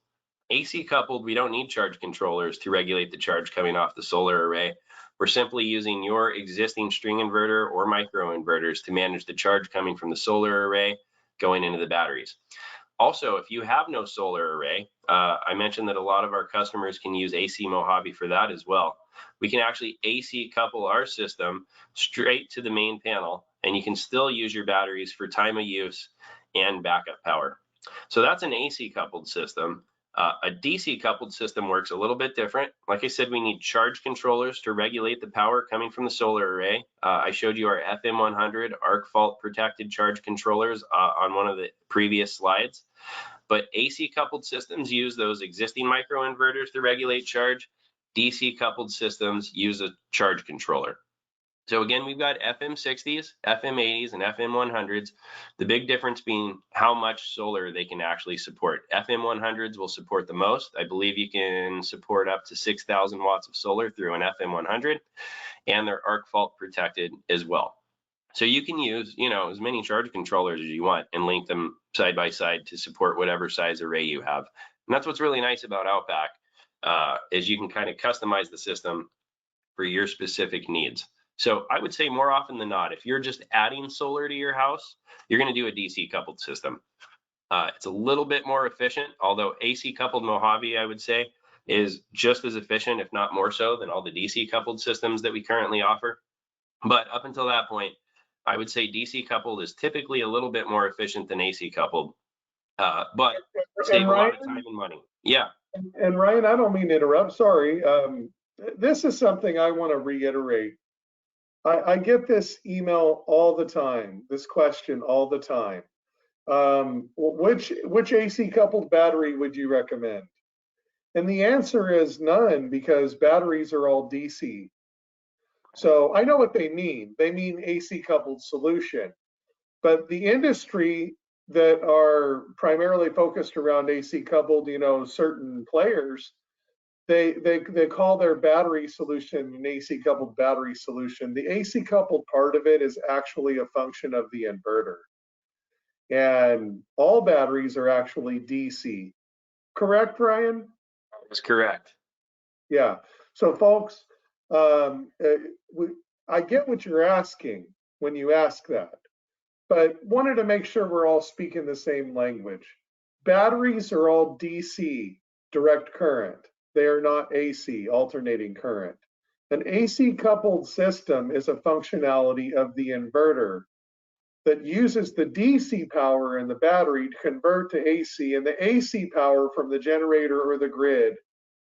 AC coupled, we don't need charge controllers to regulate the charge coming off the solar array. We're simply using your existing string inverter or micro inverters to manage the charge coming from the solar array going into the batteries. Also, if you have no solar array, I mentioned that a lot of our customers can use AC Mojave for that as well. We can actually AC couple our system straight to the main panel, and you can still use your batteries for time of use and backup power. So that's an AC coupled system. A DC coupled system works a little bit different. Like I said, we need charge controllers to regulate the power coming from the solar array. I showed you our FM100 arc fault protected charge controllers on one of the previous slides. But AC coupled systems use those existing microinverters to regulate charge. DC coupled systems use a charge controller. So again, we've got FM60s, FM80s, and FM100s. The big difference being how much solar they can actually support. FM100s will support the most. I believe you can support up to 6,000 watts of solar through an FM100, and they're arc fault protected as well. So you can use, as many charge controllers as you want and link them side by side to support whatever size array you have. And that's what's really nice about Outback, is you can kind of customize the system for your specific needs. So I would say more often than not, if you're just adding solar to your house, you're going to do a DC coupled system. It's a little bit more efficient, although AC coupled Mojave, I would say, is just as efficient, if not more so, than all the DC coupled systems that we currently offer. But up until that point, I would say DC coupled is typically a little bit more efficient than AC coupled, but save a lot of time and money. Yeah. And Ryan, I don't mean to interrupt. Sorry. This is something I want to reiterate. I get this email all the time, this question all the time. Which AC coupled battery would you recommend? And the answer is none, because batteries are all DC. So I know what they mean. They mean AC coupled solution. But the industry that are primarily focused around AC coupled, certain players, they call their battery solution an AC coupled battery solution. The AC coupled part of it is actually a function of the inverter. And all batteries are actually DC. Correct, Ryan? That's correct. Yeah. So folks, I get what you're asking when you ask that, but wanted to make sure we're all speaking the same language. Batteries are all DC, direct current. They are not AC, alternating current. An AC coupled system is a functionality of the inverter that uses the DC power in the battery to convert to AC, and the AC power from the generator or the grid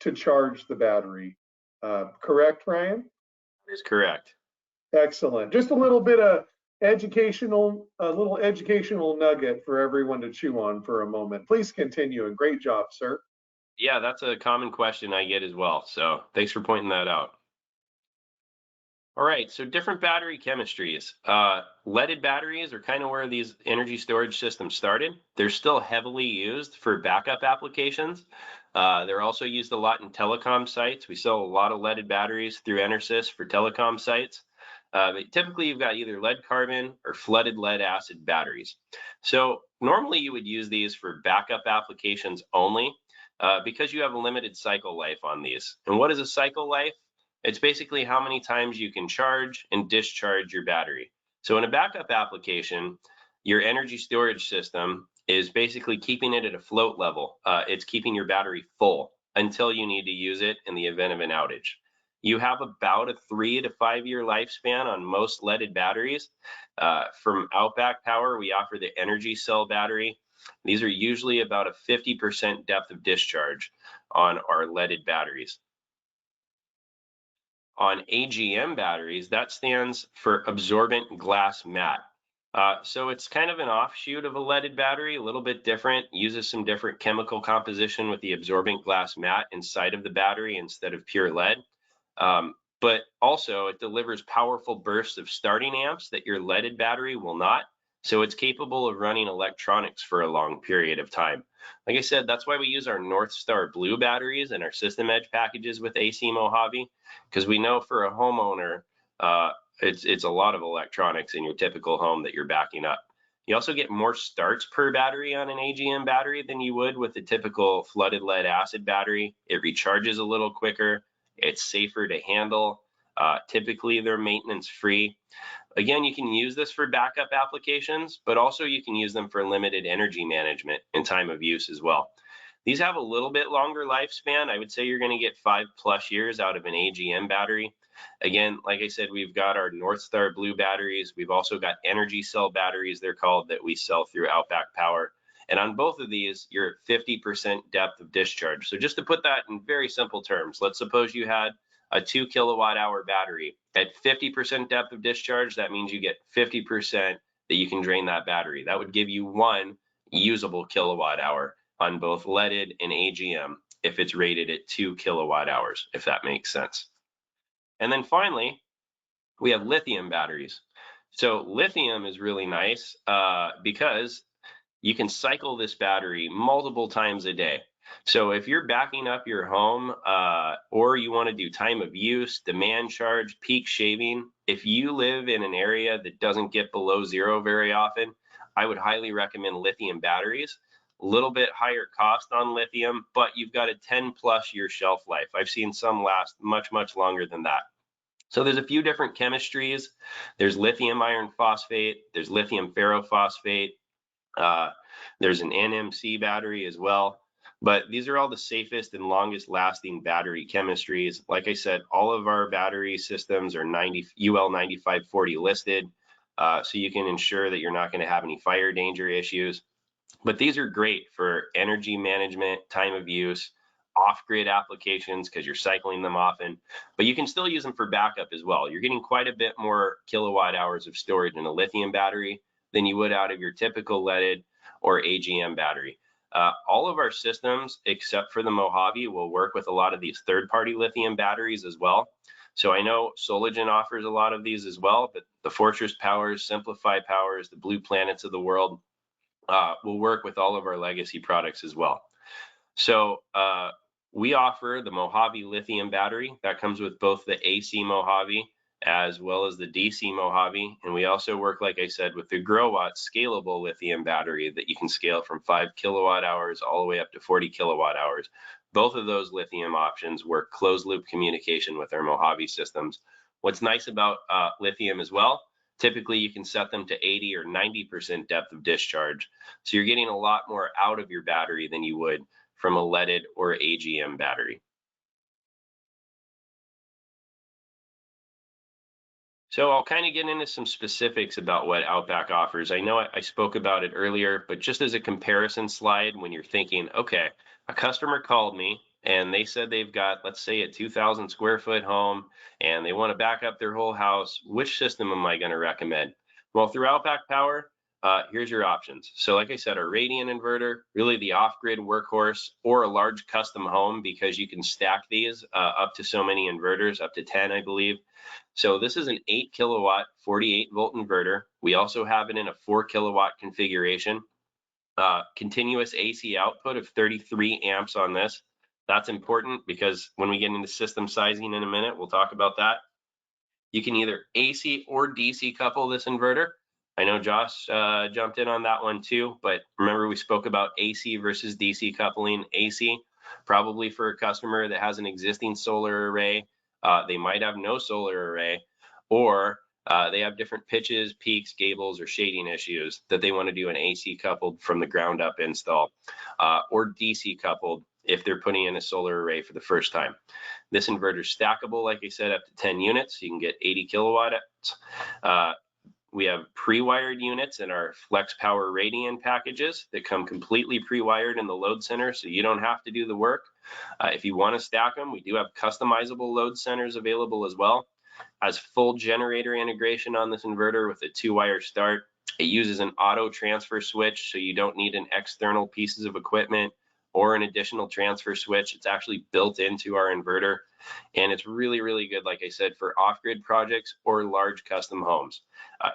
to charge the battery. Correct, Ryan? That is correct. Excellent. Just a little bit of educational nugget for everyone to chew on for a moment. Please continue, and great job, sir. Yeah, that's a common question I get as well. So thanks for pointing that out. All right, so different battery chemistries. Leaded batteries are kind of where these energy storage systems started. They're still heavily used for backup applications. They're also used a lot in telecom sites. We sell a lot of leaded batteries through EnerSys for telecom sites. But typically you've got either lead carbon or flooded lead acid batteries. So normally you would use these for backup applications only, because you have a limited cycle life on these. And what is a cycle life? It's basically how many times you can charge and discharge your battery. So in a backup application, your energy storage system is basically keeping it at a float level. It's keeping your battery full until you need to use it in the event of an outage. You have about a 3 to 5 year lifespan on most leaded batteries. From Outback Power, we offer the Energy Cell battery. These are usually about a 50% depth of discharge on our leaded batteries. On AGM batteries, that stands for absorbent glass mat. So it's kind of an offshoot of a leaded battery, a little bit different, uses some different chemical composition with the absorbent glass mat inside of the battery instead of pure lead. But also it delivers powerful bursts of starting amps that your leaded battery will not. So it's capable of running electronics for a long period of time. Like I said, that's why we use our North Star Blue batteries and our System Edge packages with AC Mojave, because we know for a homeowner, it's a lot of electronics in your typical home that you're backing up. You also get more starts per battery on an AGM battery than you would with a typical flooded lead acid battery. It recharges a little quicker. It's safer to handle. Typically, they're maintenance free. Again, you can use this for backup applications, but also you can use them for limited energy management and time of use as well. These have a little bit longer lifespan. I would say you're going to get 5+ years out of an AGM battery. Again, like I said, we've got our North Star Blue batteries. We've also got energy cell batteries, they're called, that we sell through Outback Power. And on both of these, you're at 50% depth of discharge. So just to put that in very simple terms, let's suppose you had a 2 kilowatt hour battery at 50% depth of discharge. That means you get 50% that you can drain that battery. That would give you 1 usable kilowatt hour on both leaded and AGM if it's rated at 2 kilowatt hours, if that makes sense. And then finally, we have lithium batteries. So lithium is really nice because you can cycle this battery multiple times a day. So if you're backing up your home or you want to do time of use, demand charge, peak shaving, if you live in an area that doesn't get below 0 very often, I would highly recommend lithium batteries. A little bit higher cost on lithium, but you've got a 10+ year shelf life. I've seen some last much, much longer than that. So there's a few different chemistries. There's lithium iron phosphate, there's lithium ferrophosphate, there's an NMC battery as well. But these are all the safest and longest lasting battery chemistries. Like I said, all of our battery systems are UL 9540 listed, so you can ensure that you're not going to have any fire danger issues. But these are great for energy management, time of use, off-grid applications because you're cycling them often, but you can still use them for backup as well. You're getting quite a bit more kilowatt hours of storage in a lithium battery than you would out of your typical leaded or AGM battery. All of our systems, except for the Mojave, will work with a lot of these third-party lithium batteries as well. So I know Soligent offers a lot of these as well, but the Fortress Powers, Simplify Powers, the Blue Planets of the world will work with all of our legacy products as well. So we offer the Mojave lithium battery that comes with both the AC Mojave as well as the DC Mojave. And we also work, like I said, with the Growatt scalable lithium battery that you can scale from 5 kilowatt hours all the way up to 40 kilowatt hours. Both of those lithium options work closed loop communication with our Mojave systems. What's nice about lithium as well, typically you can set them to 80 or 90% depth of discharge. So you're getting a lot more out of your battery than you would from a leaded or AGM battery. So I'll kind of get into some specifics about what Outback offers. I know I spoke about it earlier, but just as a comparison slide, when you're thinking, okay, a customer called me and they said they've got, let's say, a 2,000 square foot home and they want to back up their whole house, which system am I going to recommend? Well, through Outback Power, here's your options. So like I said, our Radian inverter, really the off-grid workhorse, or a large custom home because you can stack these up to so many inverters, up to 10, I believe. So this is an 8 kilowatt, 48 volt inverter. We also have it in a 4 kilowatt configuration. Continuous AC output of 33 amps on this. That's important because when we get into system sizing in a minute, we'll talk about that. You can either AC or DC couple this inverter. I know Josh jumped in on that one too, but remember we spoke about AC versus DC coupling. AC, probably for a customer that has an existing solar array, they might have no solar array, or they have different pitches, peaks, gables, or shading issues that they want to do an AC coupled from the ground up install, or DC coupled if they're putting in a solar array for the first time. This inverter is stackable, like I said, up to 10 units. You can get 80 kilowatts. We have pre-wired units in our Flex Power Radian packages that come completely pre-wired in the load center, so you don't have to do the work. If you want to stack them, we do have customizable load centers available as well. Has full generator integration on this inverter with a 2-wire start. It uses an auto transfer switch, so you don't need an external pieces of equipment or an additional transfer switch. It's actually built into our inverter, and it's really, really good, like I said, for off-grid projects or large custom homes.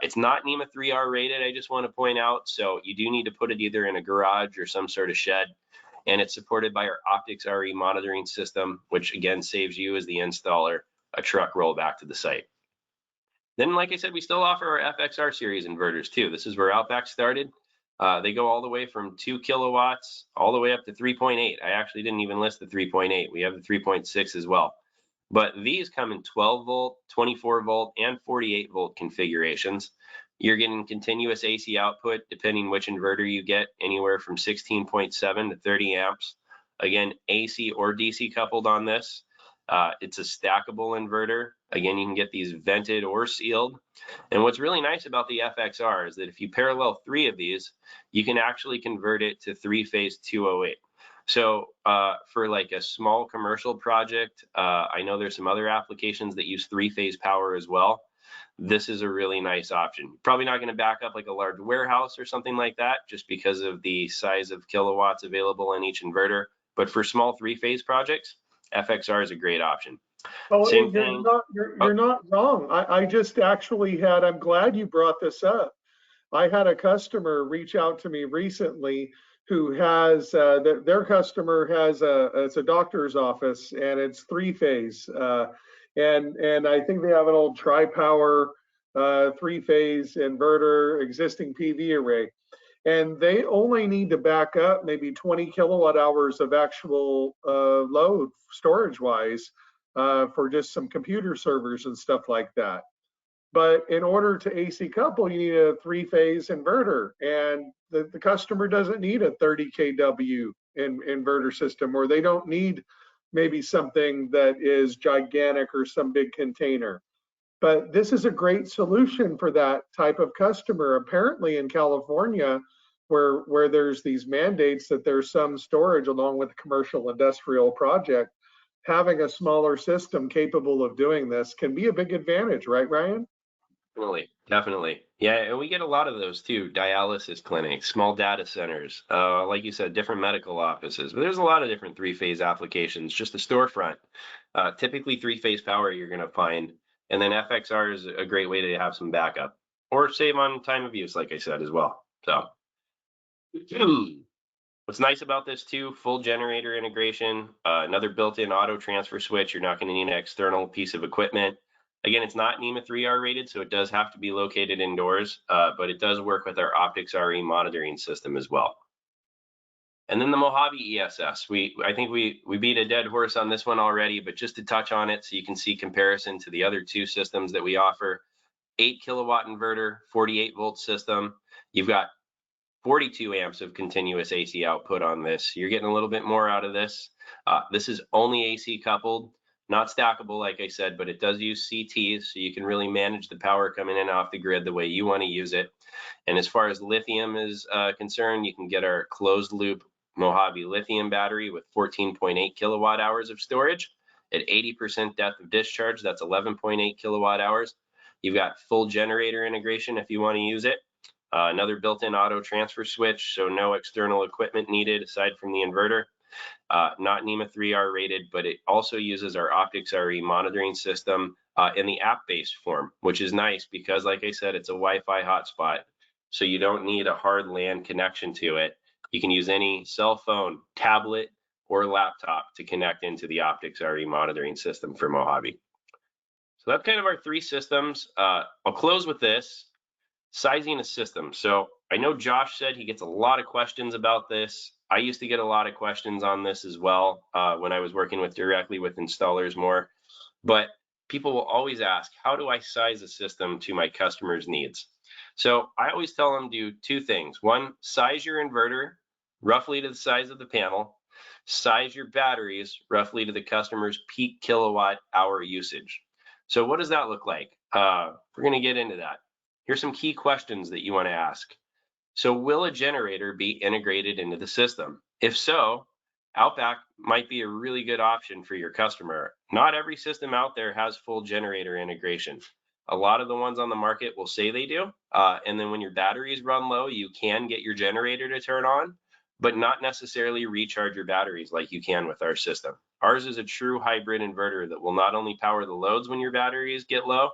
It's not NEMA 3R rated, I just want to point out, so you do need to put it either in a garage or some sort of shed, and it's supported by our Optics RE monitoring system, which again saves you as the installer a truck roll back to the site. Then, like I said, we still offer our FXR series inverters too. This is where Outback started. They go all the way from 2 kilowatts all the way up to 3.8. I actually didn't even list the 3.8. We have the 3.6 as well. But these come in 12 volt, 24 volt, and 48 volt configurations. You're getting continuous AC output, depending which inverter you get, anywhere from 16.7 to 30 amps. Again, AC or DC coupled on this. It's a stackable inverter. Again, you can get these vented or sealed. And what's really nice about the FXR is that if you parallel 3 of these, you can actually convert it to 3-phase 208. So for like a small commercial project, I know there's some other applications that use 3-phase power as well. This is a really nice option. Probably not going to back up like a large warehouse or something like that, just because of the size of kilowatts available in each inverter. But for small 3-phase projects, FXR is a great option. Oh, Same you're thing. not, you're not wrong. I just actually had, I'm glad you brought this up. I had a customer reach out to me recently who has, their customer has it's a doctor's office and it's 3-phase. And I think they have an old tri-power 3-phase inverter, existing PV array. And they only need to back up maybe 20 kilowatt hours of actual load storage wise for just some computer servers and stuff like that. But in order to AC couple, you need a 3-phase inverter, and the customer doesn't need a 30 kW inverter system, or they don't need maybe something that is gigantic or some big container. But this is a great solution for that type of customer. Apparently in California, where there's these mandates that there's some storage along with the commercial industrial project, having a smaller system capable of doing this can be a big advantage, right, Ryan? Definitely. Yeah, and we get a lot of those too. Dialysis clinics, small data centers, like you said, different medical offices. But there's a lot of different 3-phase applications. Just a storefront, typically 3-phase power you're going to find. And then FXR is a great way to have some backup or save on time of use, like I said, as well. So what's nice about this too, full generator integration, another built-in auto transfer switch. You're not going to need an external piece of equipment. Again, it's not NEMA 3R rated, so it does have to be located indoors, but it does work with our Optics RE monitoring system as well. And then the Mojave ESS. I think we beat a dead horse on this one already, but just to touch on it so you can see comparison to the other 2 systems that we offer. 8 kilowatt inverter, 48 volt system. You've got 42 amps of continuous AC output on this. You're getting a little bit more out of this. This is only AC coupled. Not stackable, like I said, but it does use CTs, so you can really manage the power coming in off the grid the way you want to use it. And as far as lithium is concerned, you can get our closed loop Mojave lithium battery with 14.8 kilowatt hours of storage at 80% depth of discharge. That's 11.8 kilowatt hours. You've got full generator integration if you want to use it. Another built-in auto transfer switch, so no external equipment needed aside from the inverter. Not NEMA 3R rated, but it also uses our Optics RE monitoring system in the app-based form, which is nice because, like I said, it's a Wi-Fi hotspot, so you don't need a hard LAN connection to it. You can use any cell phone, tablet, or laptop to connect into the Optics RE monitoring system for Mojave. So that's kind of our 3 systems. I'll close with this. Sizing a system. So I know Josh said he gets a lot of questions about this. I used to get a lot of questions on this as well when I was working directly with installers more. But people will always ask, how do I size a system to my customer's needs? So I always tell them do 2 things. 1, size your inverter roughly to the size of the panel. Size your batteries roughly to the customer's peak kilowatt hour usage. So what does that look like? We're going to get into that. Here's some key questions that you want to ask. So will a generator be integrated into the system? If so, Outback might be a really good option for your customer. Not every system out there has full generator integration. A lot of the ones on the market will say they do. And then when your batteries run low, you can get your generator to turn on. but not necessarily recharge your batteries like you can with our system. Ours is a true hybrid inverter that will not only power the loads when your batteries get low,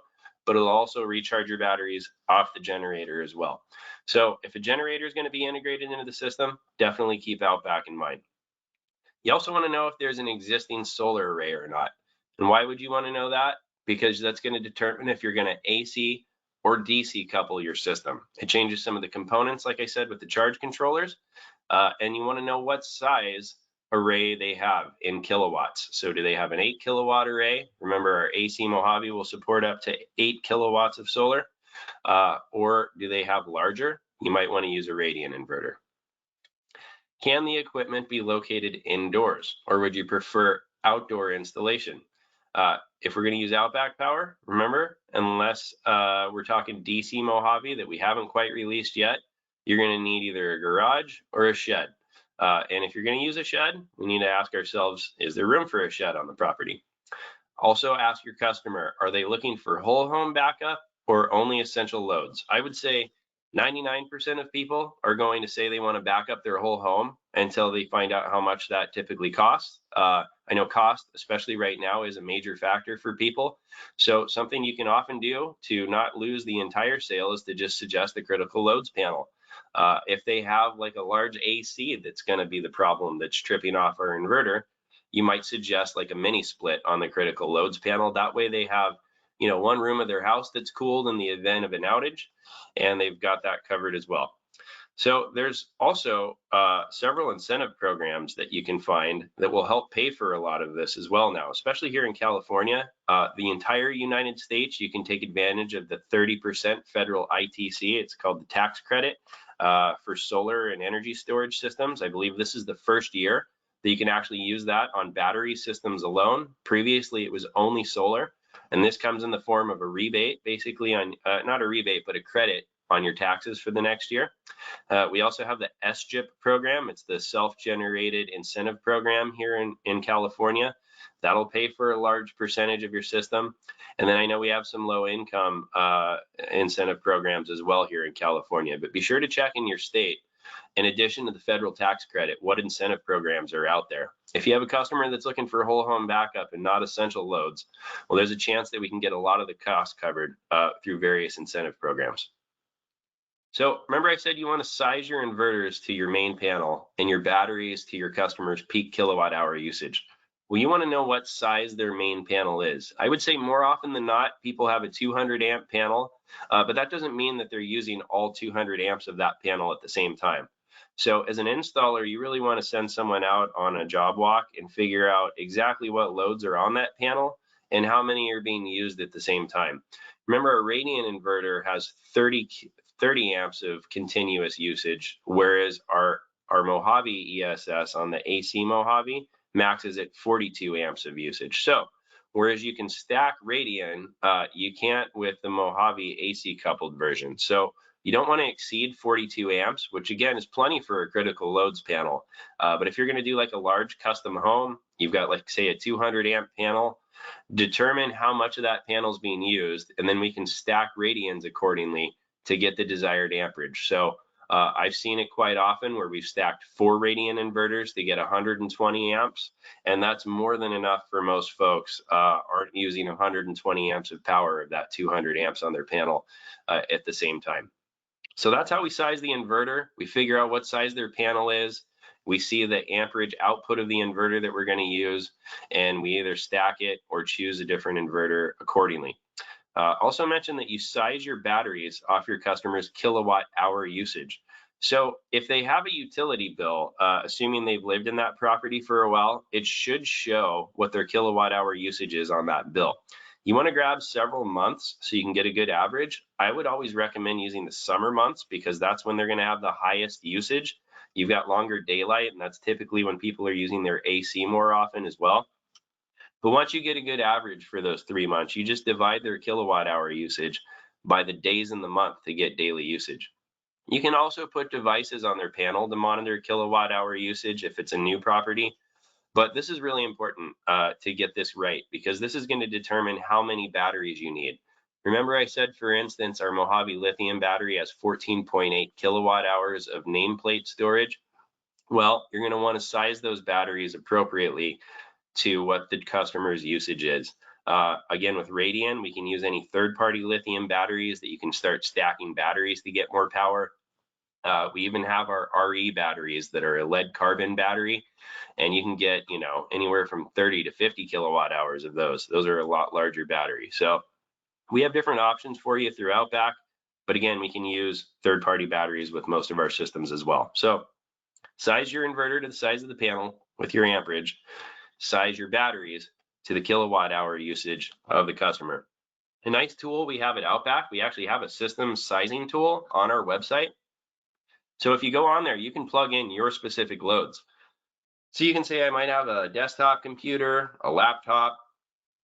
but it'll also recharge your batteries off the generator as well. So if a generator is going to be integrated into the system, definitely keep Outback in mind. You also want to know if there's an existing solar array or not. And why would you want to know that? Because that's going to determine if you're going to AC or DC couple your system. It changes some of the components, like I said, with the charge controllers. And you want to know what size array they have in kilowatts. So do they have an 8 kilowatt array? Remember, our AC Mojave will support up to 8 kilowatts of solar. Or do they have larger? You might want to use a Radian inverter. Can the equipment be located indoors, or would you prefer outdoor installation? If we're going to use Outback Power, remember, unless we're talking DC Mojave that we haven't quite released yet, you're going to need either a garage or a shed. And if you're going to use a shed, we need to ask ourselves, is there room for a shed on the property? Also ask your customer, are they looking for whole home backup or only essential loads? I would say 99% of people are going to say they want to back up their whole home until they find out how much that typically costs. I know cost, especially right now, is a major factor for people. So something you can often do to not lose the entire sale is to just suggest the critical loads panel. If they have like a large AC that's going to be the problem that's tripping off our inverter, you might suggest like a mini split on the critical loads panel. That way they have, one room of their house that's cooled in the event of an outage, and they've got that covered as well. So there's also several incentive programs that you can find that will help pay for a lot of this as well now, especially here in California. The entire United States, you can take advantage of the 30% federal ITC. It's called the tax credit for solar and energy storage systems. I believe this is the first year that you can actually use that on battery systems alone. Previously, it was only solar, and this comes in the form of a rebate, basically on, not a rebate, but a credit on your taxes for the next year. We also have the SGIP program. It's the self-generated incentive program here in California. That'll pay for a large percentage of your system. And then I know we have some low income incentive programs as well here in California, but be sure to check in your state. In addition to the federal tax credit, what incentive programs are out there? If you have a customer that's looking for whole home backup and not essential loads, well, there's a chance that we can get a lot of the costs covered through various incentive programs. So remember I said you want to size your inverters to your main panel and your batteries to your customer's peak kilowatt hour usage. Well, you want to know what size their main panel is. I would say more often than not, people have a 200 amp panel, but that doesn't mean that they're using all 200 amps of that panel at the same time. So as an installer, you really want to send someone out on a job walk and figure out exactly what loads are on that panel and how many are being used at the same time. Remember, a Radian inverter has 30 amps of continuous usage, whereas our Mojave ESS on the AC Mojave maxes at 42 amps of usage. So whereas you can stack Radian, you can't with the Mojave AC coupled version. So you don't want to exceed 42 amps, which again is plenty for a critical loads panel. But if you're going to do like a large custom home, you've got like say a 200 amp panel, determine how much of that panel is being used, and then we can stack Radians accordingly to get the desired amperage. So I've seen it quite often where we've stacked 4 Radian inverters to get 120 amps, and that's more than enough for most folks aren't using 120 amps of power of that 200 amps on their panel at the same time. So that's how we size the inverter. We figure out what size their panel is. We see the amperage output of the inverter that we're going to use, and we either stack it or choose a different inverter accordingly. Also mention that you size your batteries off your customer's kilowatt hour usage. So if they have a utility bill, assuming they've lived in that property for a while, it should show what their kilowatt hour usage is on that bill. You want to grab several months so you can get a good average. I would always recommend using the summer months because that's when they're going to have the highest usage. You've got longer daylight, and that's typically when people are using their AC more often as well. But once you get a good average for those 3 months, you just divide their kilowatt hour usage by the days in the month to get daily usage. You can also put devices on their panel to monitor kilowatt hour usage if it's a new property. But this is really important to get this right because this is going to determine how many batteries you need. Remember I said, for instance, our Mojave lithium battery has 14.8 kilowatt hours of nameplate storage. Well, you're going to want to size those batteries appropriately to what the customer's usage is. Again, with Radian, we can use any third-party lithium batteries that you can start stacking batteries to get more power. We even have our RE batteries that are a lead carbon battery, and you can get, anywhere from 30 to 50 kilowatt hours of those. Those are a lot larger batteries. So we have different options for you through Outback, but again, we can use third-party batteries with most of our systems as well. So size your inverter to the size of the panel with your amperage, size your batteries to the kilowatt hour usage of the customer. A nice tool we have at Outback, we actually have a system sizing tool on our website. So if you go on there, you can plug in your specific loads. So you can say, I might have a desktop computer, a laptop.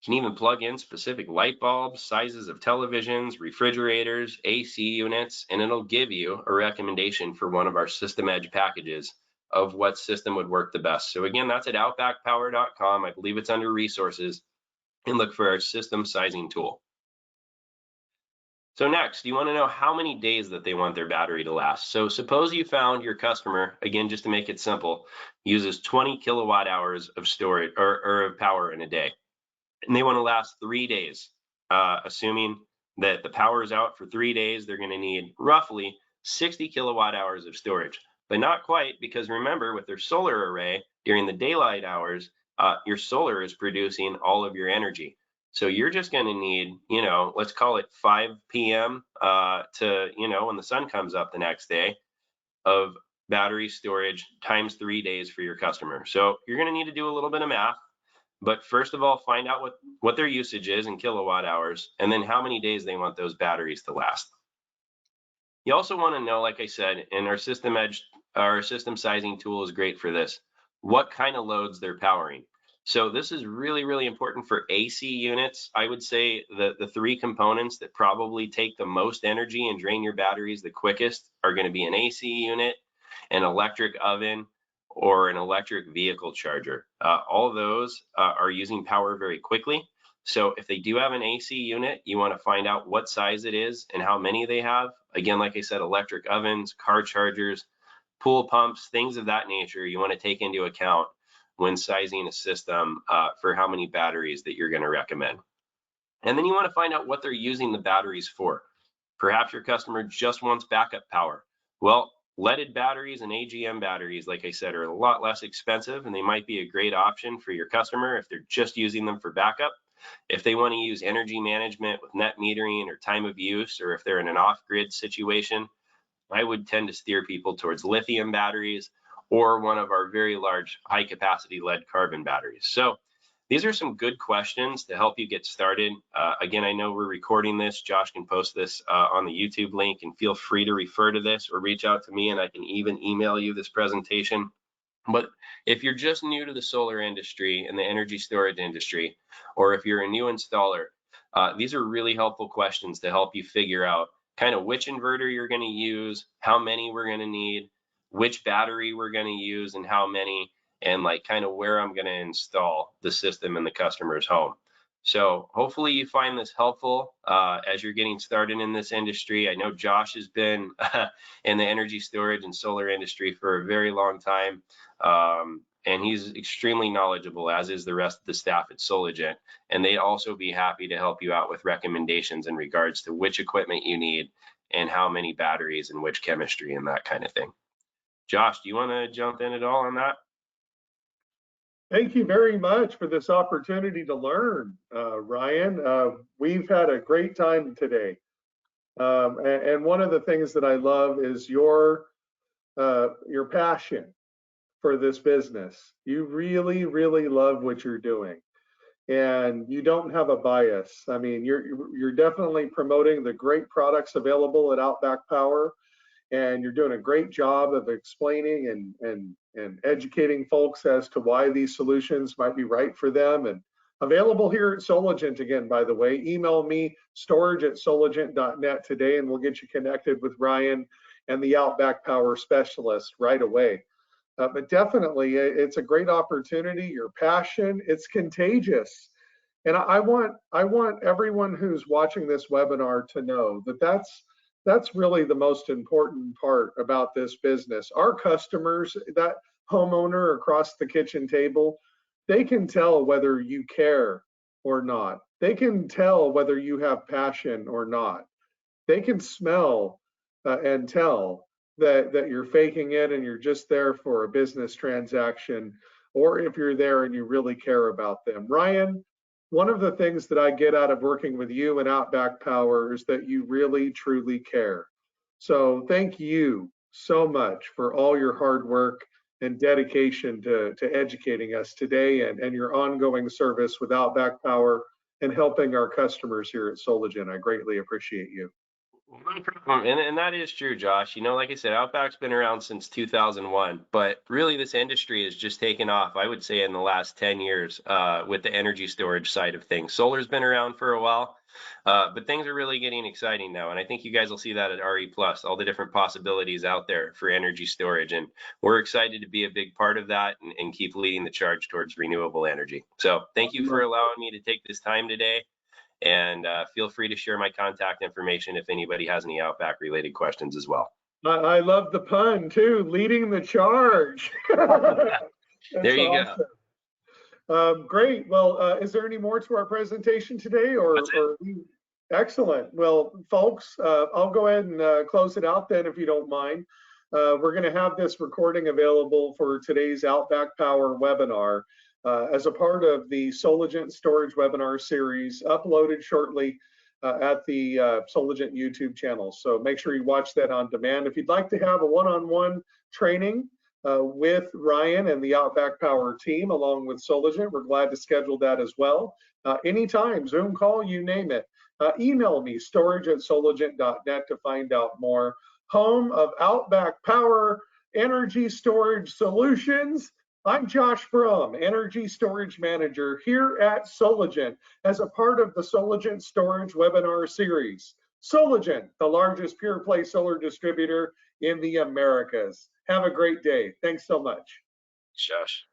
You can even plug in specific light bulbs, sizes of televisions, refrigerators, AC units, and it'll give you a recommendation for one of our System Edge packages of what system would work the best. So again, that's at outbackpower.com. I believe it's under resources, and look for our system sizing tool. So next, you want to know how many days that they want their battery to last. So suppose you found your customer, again, just to make it simple, uses 20 kilowatt hours of storage or of power in a day, and they want to last 3 days. Assuming that the power is out for 3 days, they're going to need roughly 60 kilowatt hours of storage, but not quite, because remember, with their solar array during the daylight hours, your solar is producing all of your energy. So you're just going to need, let's call it 5 p.m. To, when the sun comes up the next day, of battery storage times 3 days for your customer. So you're going to need to do a little bit of math. But first of all, find out what their usage is in kilowatt hours, and then how many days they want those batteries to last. You also want to know, like I said, and our system sizing tool is great for this, what kind of loads they're powering. So this is really, really important for AC units. I would say the three components that probably take the most energy and drain your batteries the quickest are going to be an AC unit, an electric oven, or an electric vehicle charger. All of those are using power very quickly. So if they do have an AC unit, you want to find out what size it is and how many they have. Again, like I said, electric ovens, car chargers, pool pumps, things of that nature, you want to take into account when sizing a system for how many batteries that you're going to recommend. And then you want to find out what they're using the batteries for. Perhaps your customer just wants backup power. Well, leaded batteries and AGM batteries, like I said, are a lot less expensive, and they might be a great option for your customer if they're just using them for backup. If they want to use energy management with net metering or time of use, or if they're in an off-grid situation, I would tend to steer people towards lithium batteries or one of our very large high capacity lead carbon batteries. So these are some good questions to help you get started. Again, I know we're recording this. Josh can post this on the YouTube link, and feel free to refer to this or reach out to me, and I can even email you this presentation. But if you're just new to the solar industry and the energy storage industry, or if you're a new installer, these are really helpful questions to help you figure out kind of which inverter you're going to use, how many we're going to need, which battery we're going to use and how many, and like kind of where I'm going to install the system in the customer's home. So hopefully you find this helpful as you're getting started in this industry. I know Josh has been in the energy storage and solar industry for a very long time. And he's extremely knowledgeable, as is the rest of the staff at Soligent. And they'd also be happy to help you out with recommendations in regards to which equipment you need and how many batteries and which chemistry and that kind of thing. Josh, do you want to jump in at all on that? Thank you very much for this opportunity to learn, Ryan. We've had a great time today. And one of the things that I love is your passion for this business. You really, really love what you're doing, and you don't have a bias. I mean, you're definitely promoting the great products available at Outback Power, and you're doing a great job of explaining and educating folks as to why these solutions might be right for them. And available here at Soligent again, by the way. Email me storage@soligent.net today, and we'll get you connected with Ryan and the Outback Power specialist right away. But definitely, it's a great opportunity. Your passion, it's contagious. And I want everyone who's watching this webinar to know that that's really the most important part about this business. Our customers, homeowner across the kitchen table, they can tell whether you care or not. They can tell whether you have passion or not. They can smell and tell that you're faking it and you're just there for a business transaction, or if you're there and you really care about them. Ryan, one of the things that I get out of working with you and Outback Power is that you really, truly care. So thank you so much for all your hard work and dedication to educating us today, and your ongoing service with Outback Power and helping our customers here at Soligent. I greatly appreciate you. No problem. And that is true, Josh. You know, like I said, Outback's been around since 2001, but really this industry has just taken off, I would say, in the last 10 years with the energy storage side of things. Solar's been around for a while, but things are really getting exciting now. And I think you guys will see that at RE Plus, all the different possibilities out there for energy storage. And we're excited to be a big part of that and keep leading the charge towards renewable energy. So thank you for allowing me to take this time today. And feel free to share my contact information if anybody has any Outback related questions as well. I love the pun too, leading the charge. There you awesome. Go. Great. Well, is there any more to our presentation today, or excellent? Well, folks, I'll go ahead and close it out then, if you don't mind. We're going to have this recording available for today's Outback Power webinar as a part of the Soligent Storage webinar series, uploaded shortly at the Soligent YouTube channel. So make sure you watch that on demand. If you'd like to have a one-on-one training with Ryan and the Outback Power team along with Soligent, we're glad to schedule that as well. Anytime, Zoom call, you name it. Email me, storage@soligent.net, to find out more. Home of Outback Power Energy Storage Solutions. I'm Josh Brum, Energy Storage Manager here at Soligent as a part of the Soligent Storage webinar series. Soligent, the largest pure play solar distributor in the Americas. Have a great day. Thanks so much. Josh.